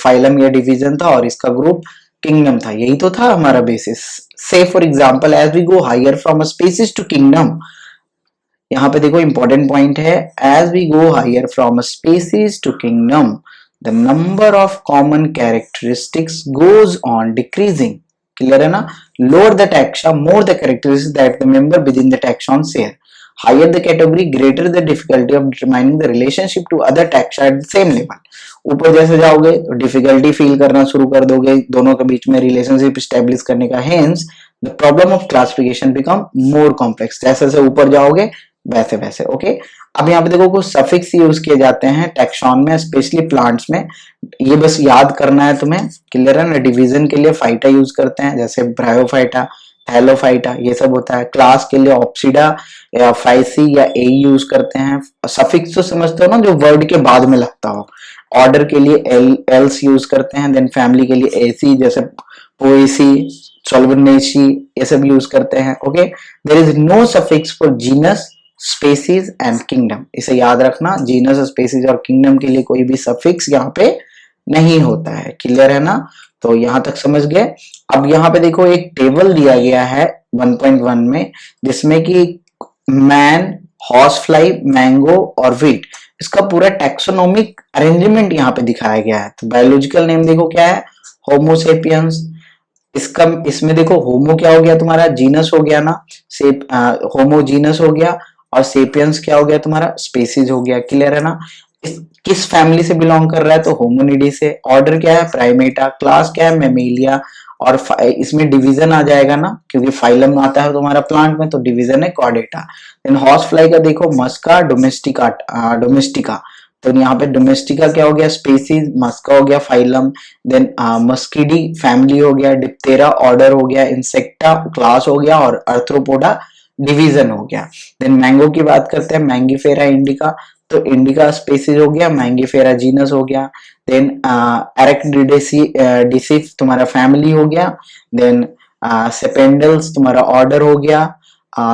फाइलम या डिवीजन था, और इसका ग्रुप किंगडम था। यही तो था हमारा basis. Say for example as we go higher from a species to kingdom, यहाँ पे देखो इंपॉर्टेंट पॉइंट है, as we go higher from a species to kingdom the number of common characteristics goes on decreasing. Clear है ना, lower the taxa more the characteristics that the member within the taxon share, higher the category greater the difficulty of determining the relationship to other taxa at the same level. ऊपर जैसे जाओगे तो difficulty feel करना शुरू कर दोगे दोनों के बीच में रिलेशनशिप स्टेब्लिश करने का, hence the problem of classification become more complex. जैसे जैसे ऊपर जाओगे वैसे वैसे। ओके, अब यहाँ पे देखो कुछ सफिक्स यूज किए जाते हैं टैक्सॉन में, स्पेशली प्लांट्स में, ये बस याद करना है तुम्हें। क्लियर है ना। डिवीजन के लिए फाइटा यूज करते हैं, जैसे ब्रायोफाइटा, थैलोफाइटा, ये सब होता है। क्लास के लिए ऑप्सिडा या फाइसी या ए यूज करते हैं। सफिक्स तो समझते हो ना, जो वर्ड के बाद में लगता हो। ऑर्डर के लिए एल्स यूज करते हैं, देन फैमिली के लिए एसी, जैसे पोएसी, सोल्वनेसी, ये सब यूज करते हैं। Okay, there is no suffix for genus, species and kingdom. इसे याद रखना, जीनस, स्पेसीज और किंगडम के लिए कोई भी सफिक्स यहाँ पे नहीं होता है। क्लियर है ना, तो यहां तक समझ गए। अब यहाँ पे देखो एक टेबल दिया गया है 1.1 में, जिसमें कि मैन, हॉर्स फ्लाई, मैंगो और व्हीट, इसका पूरा टैक्सोनॉमिक अरेंजमेंट यहाँ पे दिखाया गया है। तो बायोलॉजिकल नेम देखो क्या है, होमोसेपियंस। इसमें देखो होमो क्या हो गया तुम्हारा, जीनस हो गया ना, होमो जीनस हो गया, और सेपियंस क्या हो गया तुम्हारा, स्पेसीज हो गया। क्लियर है ना। किस फैमिली से बिलोंग कर रहा है, तो होमोनिडी से। ऑर्डर क्या है, प्राइमेटा। क्लास क्या है, मेमेलिया। और इसमें डिवीजन आ जाएगा ना, क्योंकि फाइलम आता है तुम्हारा प्लांट में, तो डिवीजन है कॉर्डेटा। देन हॉर्स फ्लाई का देखो, मस्का डोमेस्टिका, डोमेस्टिका। तो यहाँ पे डोमेस्टिका क्या हो गया, स्पीसीज। मस्का हो गया फाइलम। देन मस्किडी फैमिली हो गया। डिप्टेरा ऑर्डर हो गया। इंसेक्टा क्लास हो गया। और अर्थ्रोपोडा डिवीजन हो गया। देन मैंगो की बात करते हैं, मैंगीफेरा इंडिका। तो इंडिका स्पीसीज हो गया, मैंगीफेरा जीनस हो गया। देन एरेक्टिडेसी डिसीज तुम्हारा फैमिली हो गया। देन सेपेंडल्स तुम्हारा ऑर्डर हो गया।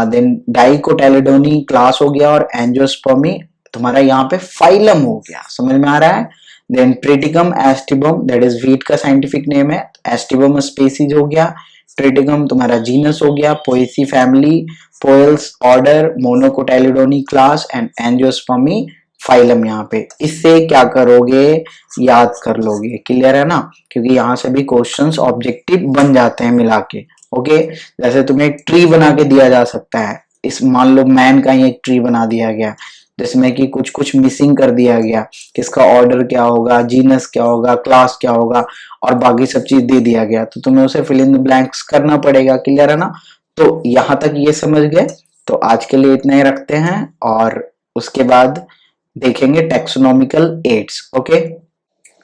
देन डाइकोटाइलिडोनी क्लास हो गया। और एंजियोस्पर्मी तुम्हारा यहाँ पे फाइलम हो गया। समझ में आ रहा है। Then triticum aestivum, that is wheat का साइंटिफिक नेम है। एस्टिबम स्पीसीज हो गया। ट्रिटिकम तुम्हारा जीनस हो गया। Poaceae family. Poales order. Monocotyledonae class. And angiospermae phylum. यहाँ पे इससे क्या करोगे, याद कर लोगे। क्लियर है ना, क्योंकि यहाँ से भी क्वेश्चंस ऑब्जेक्टिव बन जाते हैं मिला के। ओके, जैसे तुम्हें एक ट्री बना के दिया जा सकता है। इस मान लो मैन का ही एक ट्री बना दिया गया, जिसमें कि कुछ कुछ मिसिंग कर दिया गया, किसका ऑर्डर क्या होगा, जीनस क्या होगा, क्लास क्या होगा, और बाकी सब चीज दे दिया गया, तो तुम्हें उसे फिल इन द ब्लैंक्स करना पड़ेगा। क्लियर है ना। तो यहां तक ये समझ गए। तो आज के लिए इतना ही रखते हैं, और उसके बाद देखेंगे टेक्सोनॉमिकल एड्स। ओके,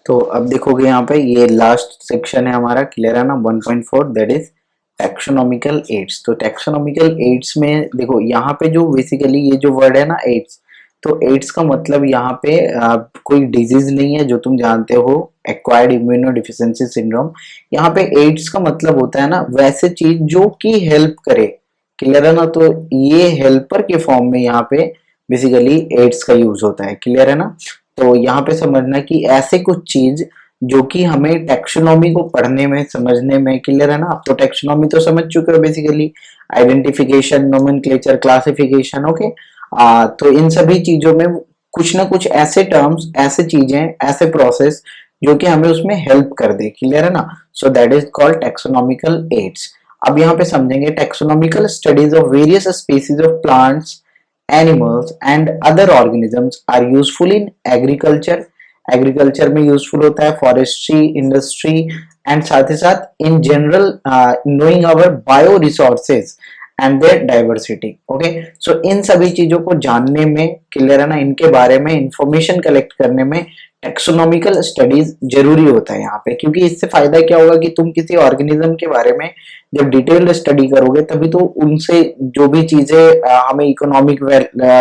तो अब देखोगे यहाँ पे ये लास्ट सेक्शन है हमारा। क्लियर है ना, 1.4, दैट इज टेक्सोनॉमिकल एड्स। तो टेक्सोनॉमिकल एड्स में देखो, यहाँ पे जो बेसिकली ये जो वर्ड है ना एड्स, तो एड्स का मतलब यहाँ पे कोई डिजीज नहीं है, जो तुम जानते हो, एक्वायर्ड इम्यूनो डिफिशियंसी सिंड्रोम। यहाँ पे एड्स का मतलब होता है ना वैसे चीज जो कि हेल्प करे। क्लियर है ना, तो ये हेल्पर के फॉर्म में यहाँ पे बेसिकली एड्स का यूज होता है। क्लियर है ना। तो यहाँ पे समझना कि ऐसे कुछ चीज जो कि हमें टेक्सोनॉमी को पढ़ने में, समझने में, क्लियर है ना। आप तो टेक्सोनॉमी तो समझ चुके हो basically, identification, nomenclature, classification. Okay, तो इन सभी चीजों में कुछ ना कुछ ऐसे टर्म्स, ऐसे चीजें, ऐसे प्रोसेस जो कि हमें उसमें हेल्प कर दे। क्लियर है ना। So that is called taxonomical aids. अब यहाँ पे समझेंगे taxonomical studies of various species of plants, animals and other organisms are useful in agriculture. Agriculture में यूजफुल होता है, फॉरेस्ट्री, इंडस्ट्री, एंड साथ ही साथ in general knowing our bio resources and their diversity. Okay, so इन सभी चीजों को जानने में, क्लियर है ना, इनके बारे में इंफॉर्मेशन कलेक्ट करने में टेक्सोनॉमिकल स्टडीज जरूरी होता है यहाँ पे। क्योंकि इससे फायदा क्या होगा कि तुम किसी ऑर्गेनिज्म के बारे में जब डिटेल्ड स्टडी करोगे, तभी तो उनसे जो भी चीजें हमें इकोनॉमिक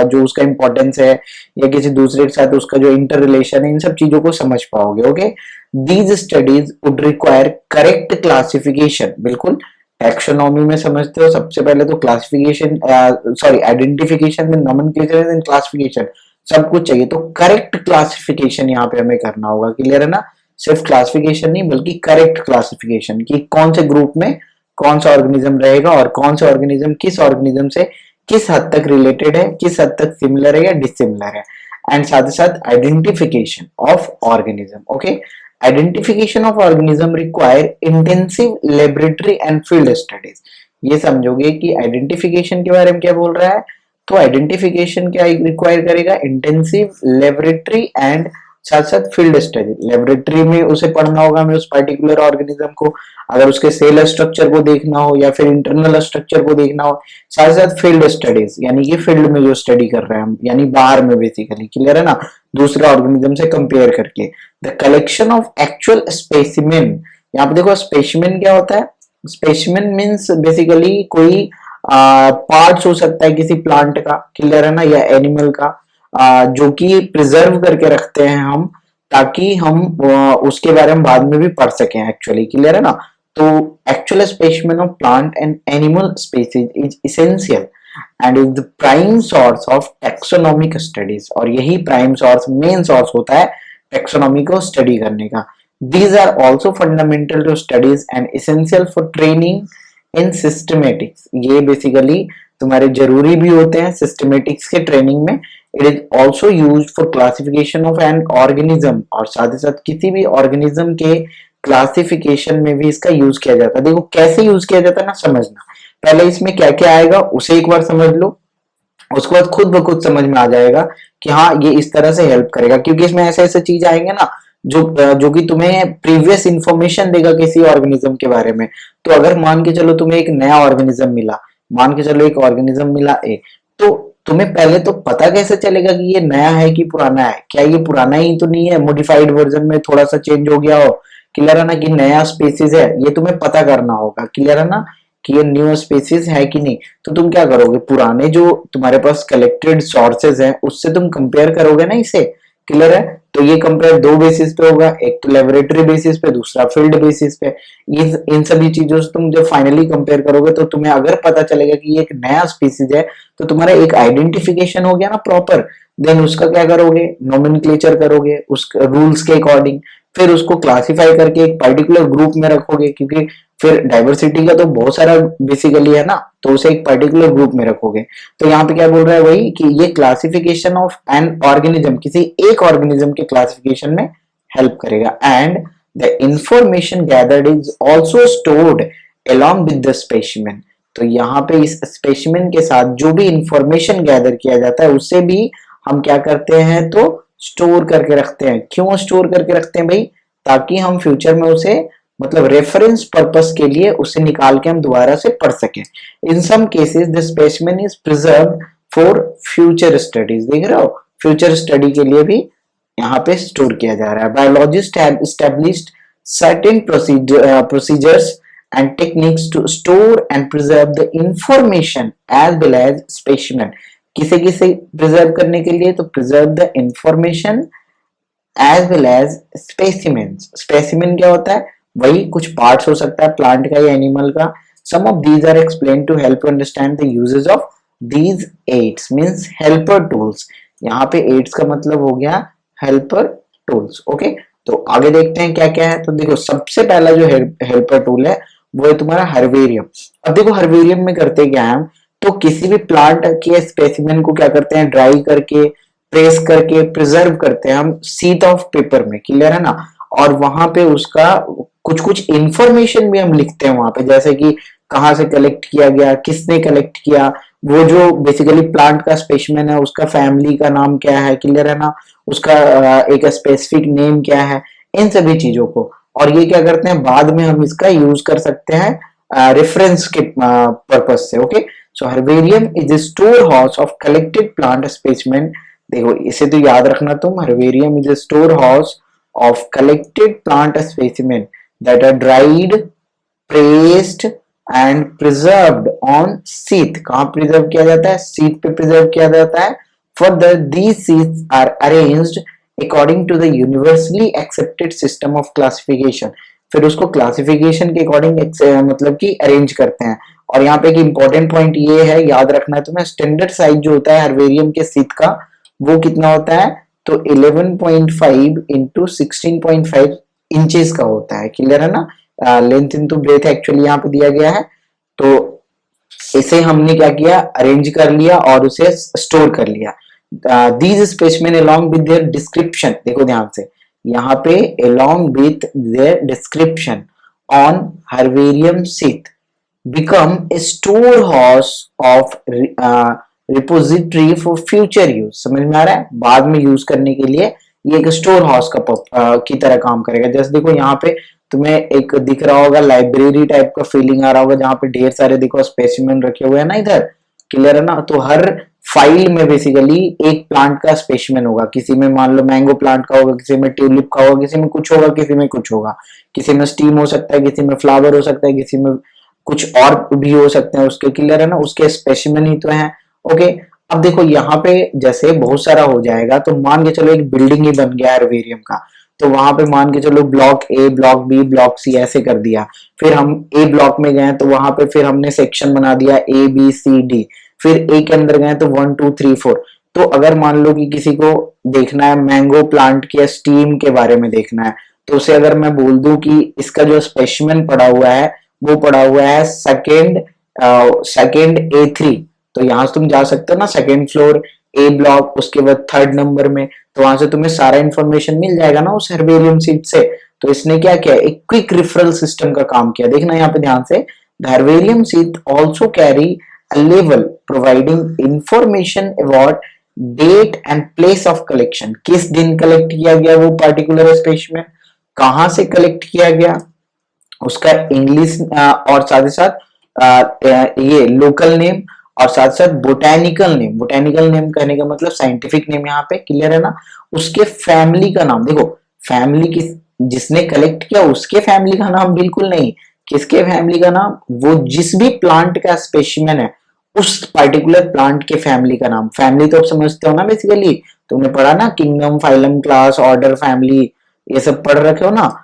जो उसका इंपॉर्टेंस है, या किसी दूसरे के साथ उसका जो इंटर रिलेशन है, इन सब चीजों को समझ पाओगे। Okay, these studies would require correct classification. बिल्कुल, टैक्सोनॉमी में समझते हो, सबसे पहले तो classification, sorry identification, then nomenclature, then classification, सब कुछ चाहिए। तो करेक्ट क्लासिफिकेशन यहाँ पे हमें करना होगा। क्लियर है ना, सिर्फ क्लासिफिकेशन नहीं बल्कि करेक्ट क्लासिफिकेशन, कि कौन से ग्रुप में कौन सा ऑर्गेनिज्म रहेगा, और कौन सा ऑर्गेनिज्म किस ऑर्गेनिज्म से किस हद तक रिलेटेड है, किस हद तक सिमिलर है या डिसिमिलर है। एंड साथ ही साथ identification of organism. Okay, identification of organism require intensive laboratory and field studies. ये समझोगे कि आइडेंटिफिकेशन के बारे में क्या बोल रहा है। तो आइडेंटिफिकेशन क्या रिक्वायर करेगा, इंटेंसिव लेबोरेटरी एंड साथ साथ फील्ड स्टडी। लेबोरेटरी में उसे पढ़ना होगा हमें उस पर्टिकुलर ऑर्गेनिज्म को, अगर उसके सेल स्ट्रक्चर को देखना हो या फिर इंटरनल स्ट्रक्चर को देखना हो। साथ साथ फील्ड स्टडीज, यानी कि फील्ड में जो स्टडी कर रहे हैं हम, यानी बाहर में बेसिकली। क्लियर है ना, दूसरे ऑर्गेनिज्म से कंपेयर करके। The collection of actual specimen. यहाँ पे देखो स्पेसिमेन क्या होता है। स्पेसिमेन मीन्स बेसिकली कोई पार्ट्स हो सकता है किसी प्लांट का, क्लियर है ना, या एनिमल का, जो कि प्रिजर्व करके रखते हैं हम, ताकि हम उसके बारे में बाद में भी पढ़ सकें एक्चुअली। क्लियर है ना। तो actual specimen of plant and animal species is essential and is the prime source of taxonomic studies. और यही प्राइम सोर्स, मेन सोर्स होता है टेक्सोनॉमी को स्टडी करने का। These are also fundamental to studies and essential for training in systematics. ये basically तुम्हारे जरूरी भी होते हैं सिस्टमेटिक्स के ट्रेनिंग में। It is also use for classification of an organism, और साथ ही साथ किसी भी ऑर्गेनिज्म के क्लासिफिकेशन में भी इसका यूज किया जाता है। देखो कैसे यूज किया जाता है ना, समझना। पहले इसमें क्या क्या आएगा उसे एक बार समझ लो, उसके बाद खुद ब खुद समझ में आ जाएगा कि हाँ ये इस तरह से हेल्प करेगा, क्योंकि इसमें ऐसे ऐसे चीज आएंगे ना जो कि तुम्हें प्रीवियस इंफॉर्मेशन देगा किसी ऑर्गेनिज्म के बारे में। तो अगर मान के चलो तुम्हें एक नया ऑर्गेनिज्म मिला, मान के चलो एक ऑर्गेनिज्म मिला ए, तो तुम्हें पहले तो पता कैसे चलेगा कि ये नया है कि पुराना है? क्या ये पुराना ही तो नहीं है, मॉडिफाइड वर्जन में थोड़ा सा चेंज हो गया हो? क्लियर है ना कि नया स्पीसीज है, ये तुम्हें पता करना होगा। क्लियर है ना कि ये न्यू स्पीसीज है कि नहीं? तो तुम क्या करोगे, पुराने जो तुम्हारे पास कलेक्टेड सोर्सेज हैं उससे तुम कंपेयर करोगे ना इसे। क्लियर है? तो ये कंपेयर दो बेसिस पे होगा, एक तो लेबोरेटरी बेसिस पे, दूसरा फील्ड बेसिस पे। इन सभी चीजों से तुम जब फाइनली कंपेयर करोगे तो तुम्हें अगर पता चलेगा कि ये एक नया स्पीसीज है, तो तुम्हारा एक आइडेंटिफिकेशन हो गया ना प्रॉपर। देन उसका क्या करोगे, नोमेनक्लेचर करोगे उस रूल्स के अकॉर्डिंग, फिर उसको क्लासिफाई करके एक पर्टिकुलर ग्रुप में रखोगे, क्योंकि फिर डाइवर्सिटी का तो बहुत सारा बेसिकली है ना, तो उसे एक पर्टिकुलर ग्रुप में रखोगे। तो यहाँ पे क्या बोल रहा है वही कि ये क्लासिफिकेशन ऑफ एन ऑर्गेनिज्म, किसी एक ऑर्गेनिज्म के क्लासिफिकेशन में हेल्प करेगा। And the information gathered is also stored along with the specimen. तो यहाँ पे इस स्पेसिमेन के साथ जो भी इंफॉर्मेशन गैदर किया जाता है उसे भी हम क्या करते हैं, तो स्टोर करके रखते हैं। क्यों स्टोर करके रखते हैं भाई? ताकि हम फ्यूचर में उसे मतलब रेफरेंस पर्पस के लिए उसे निकाल के हम दोबारा से पढ़ सकें। In some cases the specimen is preserved for future studies. देख रहे हो, फ्यूचर स्टडी के लिए भी यहाँ पे स्टोर किया जा रहा है। Biologist have established certain procedures and techniques to store and preserve the information as well as specimen। किसे किसे प्रिजर्व करने के लिए? तो preserve the information as well as specimens. Specimen क्या होता है? वही कुछ पार्ट्स हो सकता है प्लांट का या एनिमल का। Some of these are explain to help to understand the uses of these aids means helper tools. यहाँ पे एड्स का मतलब हो गया हेल्पर टूल्स। ओके, तो आगे देखते हैं क्या क्या है। तो देखो सबसे पहला जो हेल्पर टूल है वो है तुम्हारा हर्बेरियम। अब देखो हर्बेरियम में करते क्या हम, तो किसी भी प्लांट के स्पेसिमेन को क्या करते हैं, ड्राई करके प्रेस करके प्रिजर्व करते हैं हम शीट ऑफ पेपर में। क्लियर है ना? और वहां पे उसका कुछ कुछ इंफॉर्मेशन भी हम लिखते हैं वहां पे, जैसे कि कहाँ से कलेक्ट किया गया, किसने कलेक्ट किया, वो जो बेसिकली प्लांट का स्पेसिमेन है उसका फैमिली का नाम क्या है। क्लियर है ना? उसका एक स्पेसिफिक नेम क्या है, इन सभी चीजों को। और ये क्या करते हैं, बाद में हम इसका यूज कर सकते हैं रेफरेंस के पर्पज से। Okay, so herbarium is a store house of collected plant specimen. देखो इसे तो याद रखना तुम, herbarium is a store house of collected plant specimen that are dried, pressed and preserved on sheet. कहाँ प्रिजर्व किया जाता है? शीट पे प्रिजर्व किया जाता है। Further these sheets are arranged according to the universally accepted system of classification. फिर उसको क्लासिफिकेशन के अकॉर्डिंग मतलब कि अरेंज करते हैं। और यहाँ पे एक इंपॉर्टेंट पॉइंट ये है, याद रखना है तुम्हें, स्टैंडर्ड साइज जो होता है हर्बेरियम के शीट का वो कितना होता है, तो 11.5 इंटू 16.5 इंचेस का होता है। क्लियर है ना? लेंथ इंटू ब्रेथ एक्चुअली यहाँ पे दिया गया है। तो इसे हमने क्या किया, अरेंज कर लिया और उसे स्टोर कर लिया। These specimen along with their description, देखो ध्यान से यहाँ पे along with their description on herbarium sheet become a storehouse of repository for future use। समझ में आ रहा है? बाद में यूज करने के लिए ये एक स्टोर हाउस का की तरह काम करेगा। जैसे देखो यहाँ पे तुम्हें एक दिख रहा होगा, लाइब्रेरी टाइप का फीलिंग आ रहा होगा, जहाँ पे ढेर सारे देखो स्पेसिमेन रखे हुए हैं ना इधर। क्लियर है ना? तो हर फाइल में बेसिकली एक प्लांट का स्पेसिमेन होगा। किसी में मान लो मैंगो प्लांट का होगा, किसी में ट्यूलिप का होगा, किसी में कुछ होगा, किसी में कुछ होगा, किसी में स्टीम हो सकता है, किसी में फ्लावर हो सकता है, किसी में कुछ और भी हो सकते हैं उसके। क्लियर है ना? उसके स्पेसिमेन ही तो है। ओके, अब देखो यहाँ पे जैसे बहुत सारा हो जाएगा, तो मान के चलो एक बिल्डिंग ही बन गया हर्बेरियम का, तो वहां पे मान के चलो block A, block B, block C ऐसे कर दिया। फिर हम ए ब्लॉक में गए तो वहां पे फिर हमने सेक्शन बना दिया ए बी सी डी। फिर ए के अंदर गए तो 1 2 3 4। तो अगर मान लो कि किसी को देखना है मैंगो प्लांट के स्टीम के बारे में देखना है, तो उसे अगर मैं बोल दूं कि इसका जो स्पेसिमेन पड़ा हुआ है वो पड़ा हुआ है सेकेंड A3, तो यहां से तुम जा सकते हो ना सेकेंड फ्लोर ए ब्लॉक, उसके बाद थर्ड नंबर में, तो वहां से तुम्हें सारा इंफॉर्मेशन मिल जाएगा ना उस हर्बेरियम शीट से। तो इसने क्या किया, एक क्विक रेफरल सिस्टम का काम किया। देखना यहाँ पे ध्यान से, the herbarium sheet also carry a label providing information about date and place of collection, किस दिन कलेक्ट किया गया वो पर्टिकुलर स्पेसिमेन, कहां से कलेक्ट किया गया, उसका इंग्लिश और साथ ही साथ ये लोकल नेम और साथ साथ बोटेनिकल नेम, बोटेनिकल नेम कहने का मतलब साइंटिफिक नेम यहाँ पे क्लियर है ना, उसके फैमिली का नाम, देखो फैमिली किस, जिसने कलेक्ट किया उसके फैमिली का नाम बिल्कुल नहीं, किसके फैमिली का नाम, वो जिस भी प्लांट का स्पेसिमेन है उस पर्टिकुलर प्लांट के फैमिली का नाम, फैमिली तो आप समझते हो ना बेसिकली, तुमने पढ़ा ना kingdom, phylum, class, order, family, ये सब पढ़ रखे हो ना,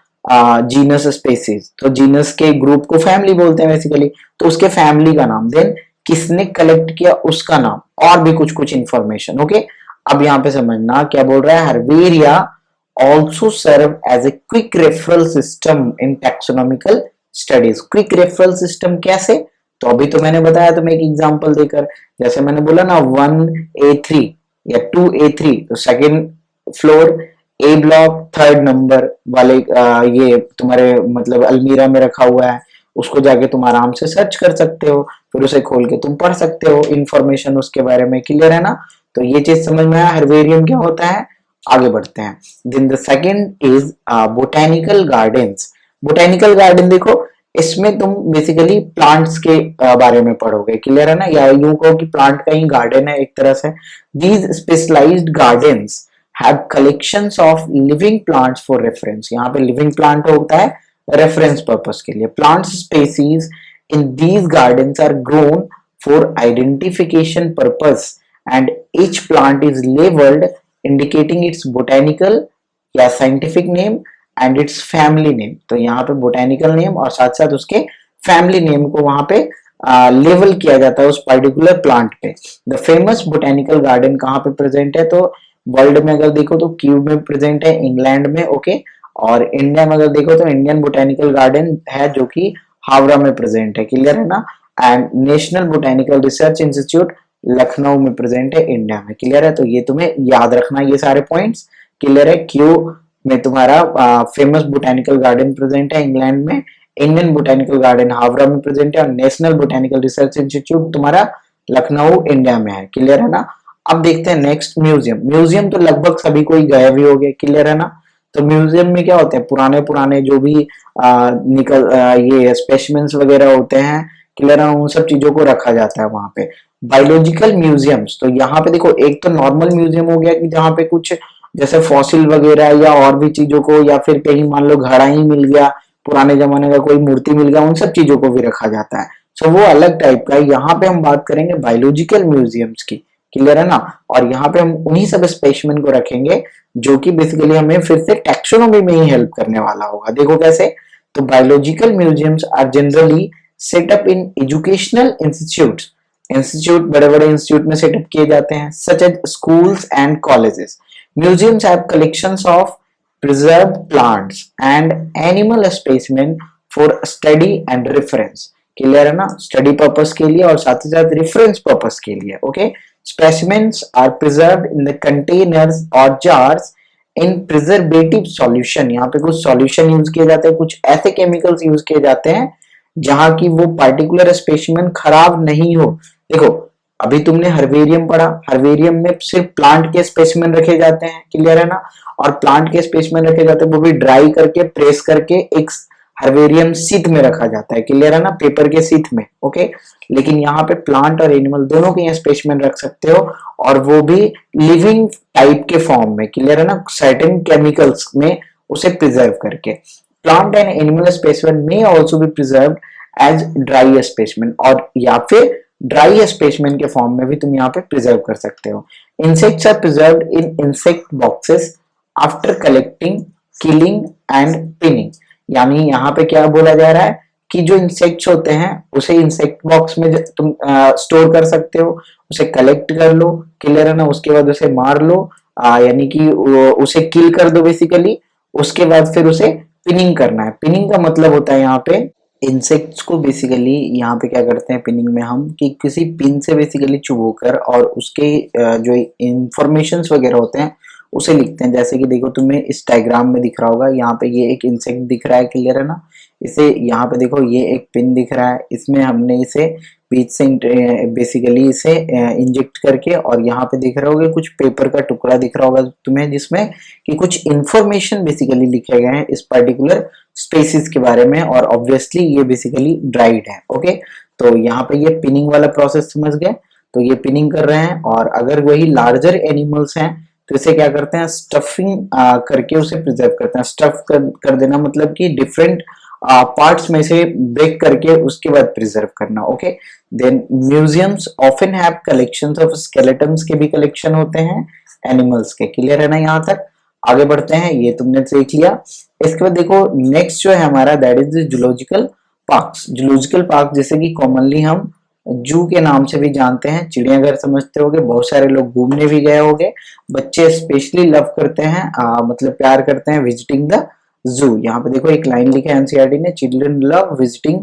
जीनस, स्पेसीज, तो जीनस के ग्रुप को फैमिली बोलते हैं बेसिकली, तो उसके फैमिली का नाम, देन किसने कलेक्ट किया उसका नाम, और भी कुछ कुछ इंफॉर्मेशन। ओके, अब यहाँ पे समझना क्या बोल रहा है, herbaria also serve as a quick referral system in taxonomical studies. Quick referral system कैसे, तो अभी तो मैंने बताया तुम्हें एक एग्जांपल देकर, जैसे मैंने बोला ना 1A3 या 2A3, तो सेकंड फ्लोर ए ब्लॉक थर्ड नंबर वाले ये तुम्हारे मतलब अलमीरा में रखा हुआ है, उसको जाके तुम आराम से सर्च कर सकते हो, फिर उसे खोल के तुम पढ़ सकते हो इंफॉर्मेशन उसके बारे में, क्लियर है ना। तो ये चीज समझ में आया हर्बेरियम क्या होता है, आगे बढ़ते हैं। Then the second is botanical gardens. Botanical garden देखो, इसमें तुम बेसिकली प्लांट्स के बारे में पढ़ोगे, क्लियर है ना, या यूं कहो कि प्लांट का ही गार्डन है एक तरह से। These specialized gardens have collections of living plants for reference. यहाँ पे लिविंग प्लांट होता है रेफरेंस पर्पस के लिए। Plant species in these gardens are grown for identification purpose and each plant is labelled indicating its botanical या scientific name and its family name. तो यहाँ पे बोटेनिकल नेम और साथ साथ उसके फैमिली नेम को वहां पे लेवल किया जाता है उस पर्टिकुलर प्लांट पे। द फेमस बोटेनिकल गार्डन कहाँ पे प्रेजेंट है, तो वर्ल्ड में अगर देखो तो क्यूब में प्रेजेंट है, इंग्लैंड में, ओके। और इंडिया में अगर देखो तो इंडियन बोटेनिकल गार्डन है जो कि हावड़ा में प्रेजेंट है, क्लियर है ना। And national botanical research institute Lucknow में प्रेजेंट है इंडिया में, क्लियर है। तो ये तुम्हें याद रखना, ये सारे पॉइंट्स क्लियर है। क्यू में तुम्हारा फेमस बोटेनिकल गार्डन प्रेजेंट है इंग्लैंड में, इंडियन बोटेनिकल गार्डन हावड़ा में प्रेजेंट है, और नेशनल बोटेनिकल रिसर्च इंस्टीट्यूट तुम्हारा लखनऊ इंडिया में है, क्लियर है ना। अब देखते हैं नेक्स्ट म्यूजियम। म्यूजियम तो लगभग सभी कोई गए भी हो गए, क्लियर है ना। तो म्यूजियम में क्या होते हैं, पुराने पुराने जो भी ये स्पेसिमेंस वगैरह होते हैं, क्लियर है, उन सब चीजों को रखा जाता है वहां पे। बायोलॉजिकल म्यूजियम्स, तो यहाँ पे देखो एक तो नॉर्मल म्यूजियम हो गया कि जहाँ पे कुछ जैसे फॉसिल वगैरह या और भी चीजों को, या फिर कहीं मान लो घड़ा ही मिल गया, पुराने जमाने का कोई मूर्ति मिल गया, उन सब चीजों को भी रखा जाता है। सो वो अलग टाइप का है। यहाँ पे हम बात करेंगे बायोलॉजिकल म्यूजियम्स की, क्लियर है ना। और यहाँ पे हम उन्हीं सब स्पेसिमेन को रखेंगे जो कि बेसिकली हमें फिर से टैक्सोनॉमी में ही हेल्प करने वाला होगा। देखो कैसे, तो biological museums are generally set up in educational institutes. Institute बड़े बड़े इंस्टीट्यूट में सेटअप किए जाते हैं, such as schools and colleges. Museums have collections of preserved plants and animal specimen for study and reference. Clear है ना, study purpose के लिए और साथ ही साथ रेफरेंस पर्पस के लिए, okay. Specimens are preserved in the containers or jars in preservative solution। यहाँ पे कुछ सॉल्यूशन यूज किए जाते हैं, कुछ ऐसे केमिकल्स यूज किए जाते हैं जहां की वो पर्टिकुलर स्पेसिमेन खराब नहीं हो। देखो अभी तुमने हर्बेरियम पढ़ा, हर्बेरियम में सिर्फ प्लांट के स्पेसिमेन रखे जाते हैं, क्लियर है ना। और प्लांट के स्पेसिमेन रखे जाते हैं वो भी ड्राई करके, प्रेस करके एक हर्बेरियम शीट में रखा जाता है, क्लियर है ना, पेपर के शीट में, ओके। लेकिन यहाँ पे प्लांट और एनिमल दोनों के स्पेसिमेन रख सकते हो, और वो भी लिविंग टाइप के फॉर्म में, क्लियर है ना, सर्टेन केमिकल्स में उसे प्रिजर्व करके। Plant and animal specimen may also be preserve as dry specimen, और या फिर ड्राई स्पेसिमेन के फॉर्म में भी तुम यहाँ पे प्रिजर्व कर सकते हो। Insects are preserved in insect boxes after collecting, killing and pinning. यानी यहाँ पे क्या बोला जा रहा है कि जो इंसेक्ट्स होते हैं उसे इंसेक्ट बॉक्स में तुम स्टोर कर सकते हो, उसे कलेक्ट कर लो, क्लियर है ना, उसके बाद उसे मार लो, यानी कि उसे किल कर दो बेसिकली। उसके बाद फिर उसे पिनिंग करना है। पिनिंग का मतलब होता है यहाँ पे इंसेक्ट्स को बेसिकली यहाँ पे क्या करते हैं पिनिंग में हम, कि किसी पिन से बेसिकली चुभोकर और उसके जो इंफॉर्मेशंस वगैरह होते हैं उसे लिखते हैं। जैसे कि देखो तुम्हें इस डायग्राम में दिख रहा होगा, यहाँ पे ये एक इंसेक्ट दिख रहा है, क्लियर है ना। इसे यहाँ पे देखो ये एक पिन दिख रहा है, इसमें हमने इसे बीच से बेसिकली इसे इंजेक्ट करके, और यहाँ पे दिख रहा होगा कुछ पेपर का टुकड़ा दिख रहा होगा तुम्हें, जिसमें कि कुछ इंफॉर्मेशन बेसिकली लिखे गए हैं इस पर्टिकुलर स्पेसिस के बारे में, और ऑब्वियसली ये बेसिकली ड्राइड है। ओके, तो यहाँ पे ये पिनिंग वाला प्रोसेस समझ गए, तो ये पिनिंग कर रहे हैं। और अगर वही लार्जर एनिमल्स हैं तो इसे क्या करते हैं, स्टफिंग करके उसे प्रिजर्व करते हैं। स्टफ कर देना मतलब कि डिफरेंट पार्ट्स में से ब्रेक करके उसके बाद प्रिजर्व करना। Okay, then museums often have collections of skeletons के भी कलेक्शन होते हैं एनिमल्स के। क्लियर है ना यहाँ तक? आगे बढ़ते हैं, ये तुमने देख लिया। इसके बाद देखो नेक्स्ट जो है हमारा, that is zoological parks. Zoological park जैसे कि कॉमनली हम जू के नाम से भी जानते हैं, चिड़ियाघर समझते होगे, बहुत सारे लोग घूमने भी गए होंगे। बच्चे स्पेशली लव करते हैं, मतलब प्यार करते हैं विजिटिंग द जू। यहाँ पे देखो एक लाइन लिखा है एनसीईआरटी ने, children love visiting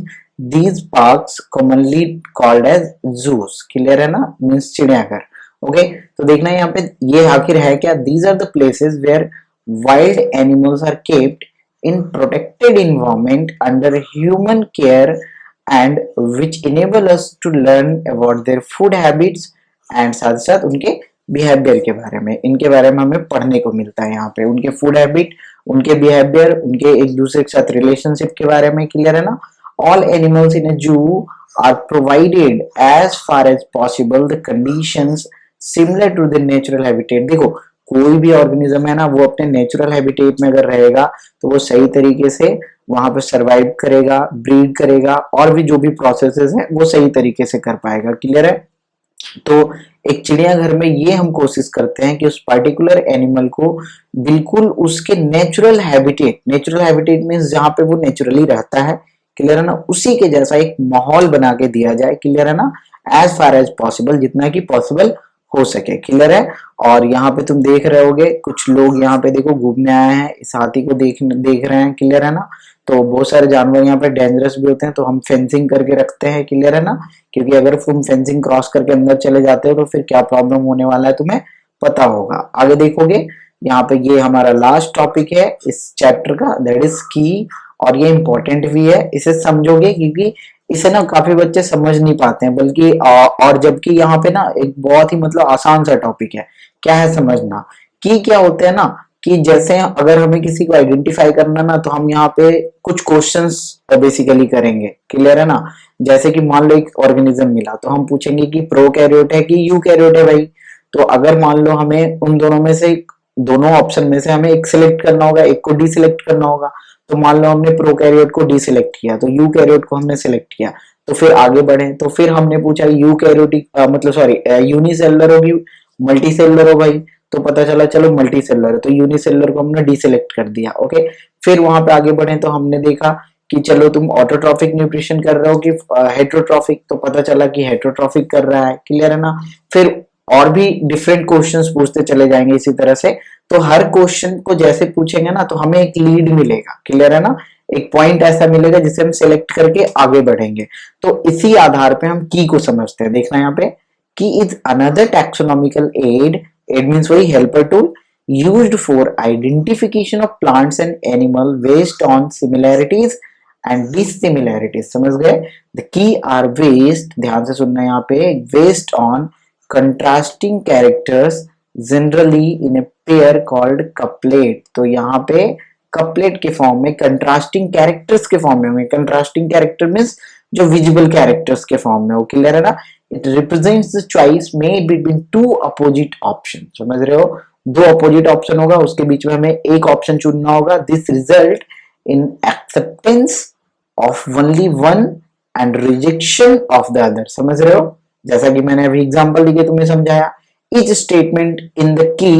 these parks commonly called as zoos. Clear है ना, मीन्स चिड़ियाघर। ओके, तो देखना यहाँ पे ये आखिर है क्या, these are the places where wild animals are kept in protected environment under human care and which enable us to learn about their food habits and साथ साथ उनके बिहेवियर के बारे में, इनके बारे में हमें पढ़ने को मिलता है यहाँ पे, उनके फूड हैबिट, उनके बिहेवियर, उनके एक दूसरे के साथ रिलेशनशिप के बारे में। क्लियर है ना? All animals in a zoo are provided as far as possible the conditions similar to the natural habitat। देखो कोई भी ऑर्गेनिज्म है ना, वो अपने नेचुरल हैबिटेट में अगर रहेगा तो वो सही तरीके से वहां पे सरवाइव करेगा, ब्रीड करेगा, और भी जो भी प्रोसेसेस हैं वो सही तरीके से कर पाएगा। क्लियर है? तो एक चिड़ियाघर में ये हम कोशिश करते हैं कि उस पर्टिकुलर एनिमल को बिल्कुल उसके नेचुरल हैबिटेट मींस जहां पे वो नेचुरली रहता है, क्लियर है ना, उसी के जैसा एक माहौल बना के दिया जाए। क्लियर है ना? एज फार एज पॉसिबल, जितना कि पॉसिबल हो सके। क्लियर है? और यहाँ पे तुम देख रहे होगे कुछ लोग यहाँ पे देखो घूमने आए हैं, इस हाथी को देख रहे हैं। क्लियर है ना? तो बहुत सारे जानवर यहाँ पे डेंजरस भी होते हैं, तो हम फेंसिंग करके रखते हैं। क्लियर है ना? क्योंकि अगर तुम फेंसिंग क्रॉस करके अंदर चले जाते हो तो फिर क्या प्रॉब्लम होने वाला है तुम्हें पता होगा। आगे देखोगे यहाँ पे ये हमारा लास्ट टॉपिक है इस चैप्टर का, दैट इज की, और ये इंपॉर्टेंट भी है, इसे समझोगे क्योंकि इसे ना काफी बच्चे समझ नहीं पाते हैं, बल्कि और जबकि यहाँ पे ना एक बहुत ही मतलब आसान सा टॉपिक है। क्या है समझना कि क्या होते हैं ना, कि जैसे अगर हमें किसी को आइडेंटिफाई करना ना, तो हम यहाँ पे कुछ क्वेश्चंस बेसिकली करेंगे। क्लियर है ना? जैसे कि मान लो एक ऑर्गेनिज्म मिला तो हम पूछेंगे कि प्रोकैरियोट है कि यूकैरियोट है भाई। तो अगर मान लो हमें उन दोनों में से, दोनों ऑप्शन में से हमें एक सिलेक्ट करना होगा, एक को डिसिलेक्ट करना होगा। तो मान लो हमने प्रोकैरियोट को डिसिलेक्ट किया, तो यूकैरियोट को हमने सिलेक्ट किया, तो फिर आगे बढ़े तो फिर हमने पूछा यूकैरियोटिक मतलब सॉरी यूनिसेलुलर होगी मल्टी सेलुलर हो भाई, तो पता चला चलो मल्टी सेलुलर है, तो यूनिसेलुलर को हमने डिसिलेक्ट कर दिया। ओके, फिर वहां पे आगे बढ़े तो हमने देखा कि चलो तुम ऑटोट्रॉफिक न्यूट्रिशन कर रहे हो कि हेट्रोट्रॉफिक, तो पता चला कि हेट्रोट्रॉफिक कर रहा है। क्लियर है ना? फिर और भी डिफरेंट क्वेश्चंस पूछते चले जाएंगे इसी तरह से। तो हर क्वेश्चन को जैसे पूछेंगे ना तो हमें एक लीड मिलेगा। क्लियर है ना? एक पॉइंट ऐसा मिलेगा जिसे हम सिलेक्ट करके आगे बढ़ेंगे। तो इसी आधार पे हम की को समझते हैं। देखना यहाँ पे, key is another taxonomical aid means वही helper tool used for identification of plants and animal based on similarities and dissimilarities। समझ गए? the key are based, ध्यान से सुनना यहाँ पे, based on contrasting characters generally in a pair called couplet। तो यहाँ पे कपलेट के फॉर्म में, कंट्रास्टिंग कैरेक्टर्स के फॉर्म में होंगे। कंट्रास्टिंग कैरेक्टर मींस जो विजिबल कैरेक्टर्स के फॉर्म में हो। क्लियर है ना? It represents the choice made between two opposite option. समझ रहे हो? दो अपोजिट ऑप्शन होगा, उसके बीच में हमें एक ऑप्शन चुनना होगा। This result in acceptance of only one and rejection of the other. समझ रहे हो? जैसा कि मैंने अभी एग्जांपल देके तुम्हें समझाया, each statement in the key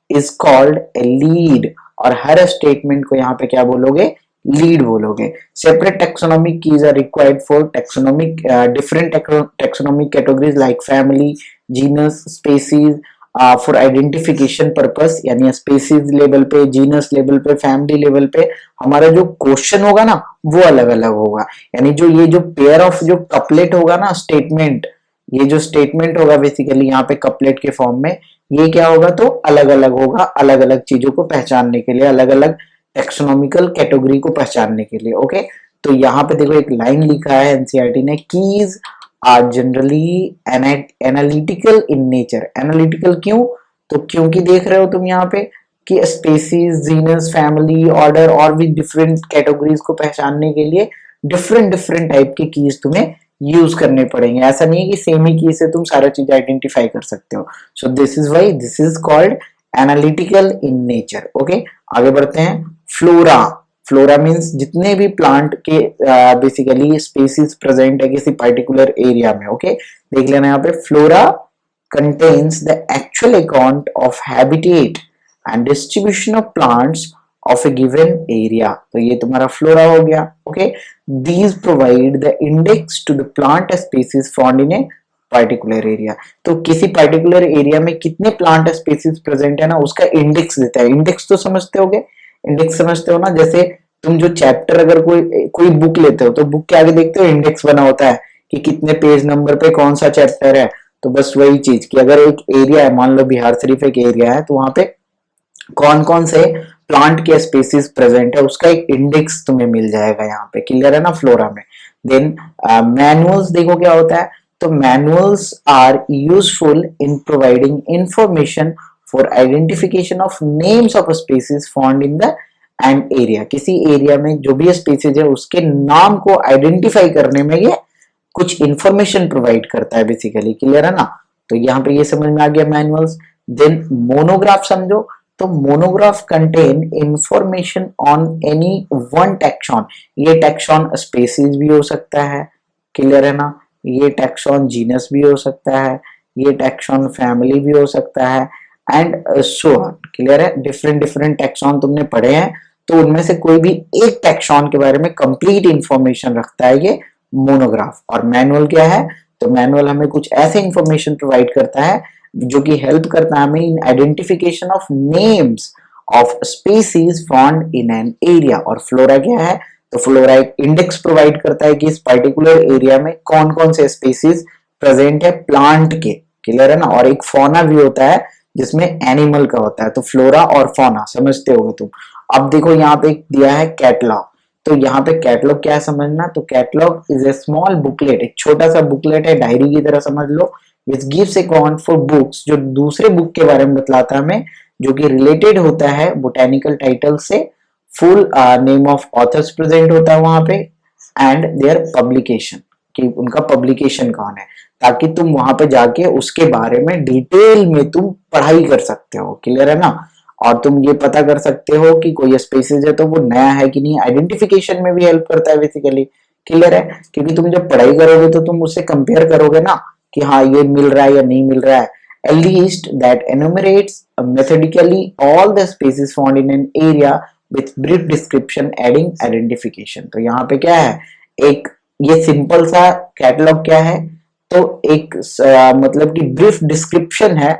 is called a lead, और हर स्टेटमेंट को यहाँ पे क्या बोलोगे? लीड बोलोगे। Separate taxonomic keys are required for taxonomic different taxonomic categories like family, genus, species for identification purpose. यानी स्पीसीज लेवल पे, जीनस लेवल पे, फैमिली लेवल पे हमारा जो क्वेश्चन होगा ना वो अलग अलग होगा। यानी जो ये जो पेयर ऑफ जो कपलेट होगा ना स्टेटमेंट, ये जो स्टेटमेंट होगा बेसिकली यहाँ पे कपलेट के फॉर्म में, ये क्या होगा तो अलग अलग होगा, अलग अलग चीजों को पहचानने के लिए, अलग अलग टेक्सोनॉमिकल कैटेगरी को पहचानने के लिए। ओके, तो यहाँ पे देखो एक लाइन लिखा है एनसीईआरटी ने, keys are generally analytical in nature. Analytical क्यों? तो क्योंकि देख रहे हो तुम यहाँ पे कि स्पीसीज, जीनस, फैमिली, ऑर्डर और भी डिफरेंट कैटेगरीज को पहचानने के लिए डिफरेंट डिफरेंट टाइप के कीज तुम्हें यूज करने पड़ेंगे। ऐसा नहीं है कि सेम ही की से तुम सारा चीज आइडेंटिफाई कर सकते हो। So this is why this is called analytical in nature. Okay, आगे बढ़ते हैं। फ्लोरा। फ्लोरा मीन्स जितने भी प्लांट के बेसिकली स्पीसीज प्रेजेंट है किसी पर्टिकुलर एरिया में। ओके, देख लेना यहाँ पे। Flora contains the actual account of habitat and distribution of plants of a given area। तो ये तुम्हारा फ्लोरा हो गया। Okay, these provide the index to the plant species found in a particular area। तो किसी पर्टिकुलर एरिया में कितने plant species present है ना, उसका इंडेक्स देता है। इंडेक्स तो समझते होगे, इंडेक्स समझते हो ना। जैसे तुम जो चैप्टर अगर कोई बुक लेते हो तो बुक के आगे देखते हो इंडेक्स बना होता है कि कितने पेज नंबर पे कौन सा चैप्टर है। तो बस वही चीज कि अगर एक एरिया है, मान लो बिहार शरीफ एक एरिया है, तो वहां पे कौन कौन से प्लांट के स्पीसीज प्रेजेंट है उसका एक इंडेक्स तुम्हें मिल जाएगा यहाँ पे। क्लियर है ना फ्लोरा में। देन मैनुअल्स देखो क्या होता है। तो manuals are useful in providing information for identification of names of species found in the and area. किसी एरिया में जो भी स्पीसीज है उसके नाम को आइडेंटिफाई करने में ये कुछ इंफॉर्मेशन प्रोवाइड करता है बेसिकली। क्लियर है ना। तो यहाँ पे ये समझ में आ गया मैनुअल्स। देन मोनोग्राफ समझो। तो monograph contain information on any one taxon. ये टैक्सॉन स्पीसीज भी हो सकता है। क्लियर है ना। ये टैक्सॉन जीनस भी हो सकता है, ये टैक्सॉन फैमिली भी हो सकता है एंड सो ऑन। क्लियर है। डिफरेंट डिफरेंट टैक्सॉन तुमने पढ़े हैं, तो उनमें से कोई भी एक टैक्सॉन के बारे में कंप्लीट इंफॉर्मेशन रखता है ये मोनोग्राफ। और मैनुअल क्या है? तो मैनुअल हमें कुछ ऐसे इंफॉर्मेशन प्रोवाइड करता है जो कि हेल्प करता है हमें in identification of names of species found in an area. और फ्लोरा क्या है? तो फ्लोरा एक इंडेक्स प्रोवाइड करता है कि इस पर्टिकुलर एरिया में कौन कौन से स्पीसीज प्रेजेंट है प्लांट के। क्लियर है ना। और एक फौना भी होता है जिसमें एनिमल का होता है। तो फ्लोरा और फौना समझते होगे तुम। अब देखो यहाँ पे दिया है कैटलॉग। तो यहाँ पे कैटलॉग क्या है समझना। तो catalogue is a small booklet, एक छोटा सा बुकलेट है, डायरी की तरह समझ लो, which gives account for books, जो दूसरे बुक के बारे में बतलाता है हमें, जो कि रिलेटेड होता है बोटेनिकल टाइटल से। Full name of authors present होता है वहां पे एंड देयर पब्लिकेशन, कि उनका पब्लिकेशन कौन है, ताकि तुम वहां पे जाके उसके बारे में डिटेल में तुम पढ़ाई कर सकते हो। क्लियर है ना। और तुम ये पता कर सकते हो कि कोई स्पीसीज है तो वो नया है कि नहीं। आइडेंटिफिकेशन में भी हेल्प करता है बेसिकली। क्लियर है। क्योंकि तुम जब पढ़ाई करोगे तो तुम उससे कंपेयर करोगे ना कि हाँ ये मिल रहा है या नहीं मिल रहा है। A list that enumerates methodically all the species found in an area with brief description adding identification। तो यहाँ पे क्या है, एक ये सिंपल सा कैटलॉग क्या है, तो एक मतलब कि ब्रीफ डिस्क्रिप्शन है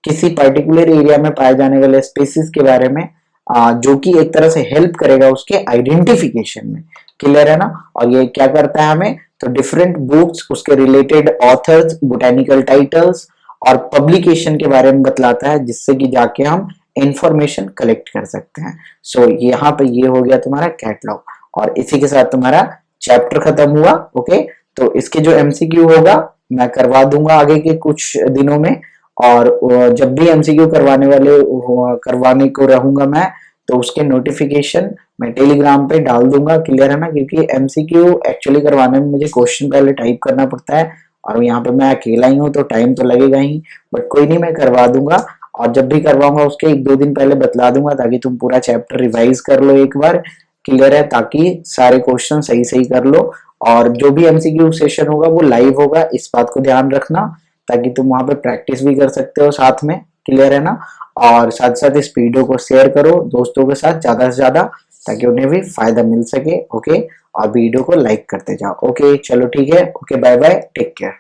किसी पर्टिकुलर एरिया में पाए जाने वाले स्पीसीज के बारे में, जो कि एक तरह से हेल्प करेगा उसके आइडेंटिफिकेशन में। क्लियर है ना। और ये क्या करता है हमें, तो डिफरेंट बुक्स, उसके रिलेटेड ऑथर्स, बोटेनिकल टाइटल्स और पब्लिकेशन के बारे में बतलाता है, जिससे कि जाके हम इंफॉर्मेशन कलेक्ट कर सकते हैं। सो यहाँ पे ये हो गया तुम्हारा कैटलॉग, और इसी के साथ तुम्हारा चैप्टर खत्म हुआ। ओके, तो इसके जो एमसीक्यू होगा मैं करवा दूंगा आगे के कुछ दिनों में, और जब भी एमसीक्यू करवाने को रहूंगा मैं, तो उसके नोटिफिकेशन मैं टेलीग्राम पे डाल दूंगा। क्लियर है ना। क्योंकि एमसीक्यू एक्चुअली करवाने में मुझे क्वेश्चन पहले टाइप करना पड़ता है, और यहाँ पे मैं अकेला ही हूँ तो टाइम तो लगेगा ही, बट कोई नहीं, मैं करवा दूंगा। और जब भी करवाऊंगा उसके 1-2 दिन पहले बतला दूंगा, ताकि तुम पूरा चैप्टर रिवाइज कर लो एक बार। क्लियर है। ताकि सारे क्वेश्चन सही सही कर लो, और जो भी एमसीक्यू सेशन होगा वो लाइव होगा, इस बात को ध्यान रखना, ताकि तुम वहां पे प्रैक्टिस भी कर सकते हो साथ में। क्लियर है ना। और साथ साथ इस वीडियो को शेयर करो दोस्तों के साथ ज्यादा से ज्यादा, ताकि उन्हें भी फायदा मिल सके। ओके, और वीडियो को लाइक करते जाओ। ओके, चलो ठीक है। Okay, bye bye, take care.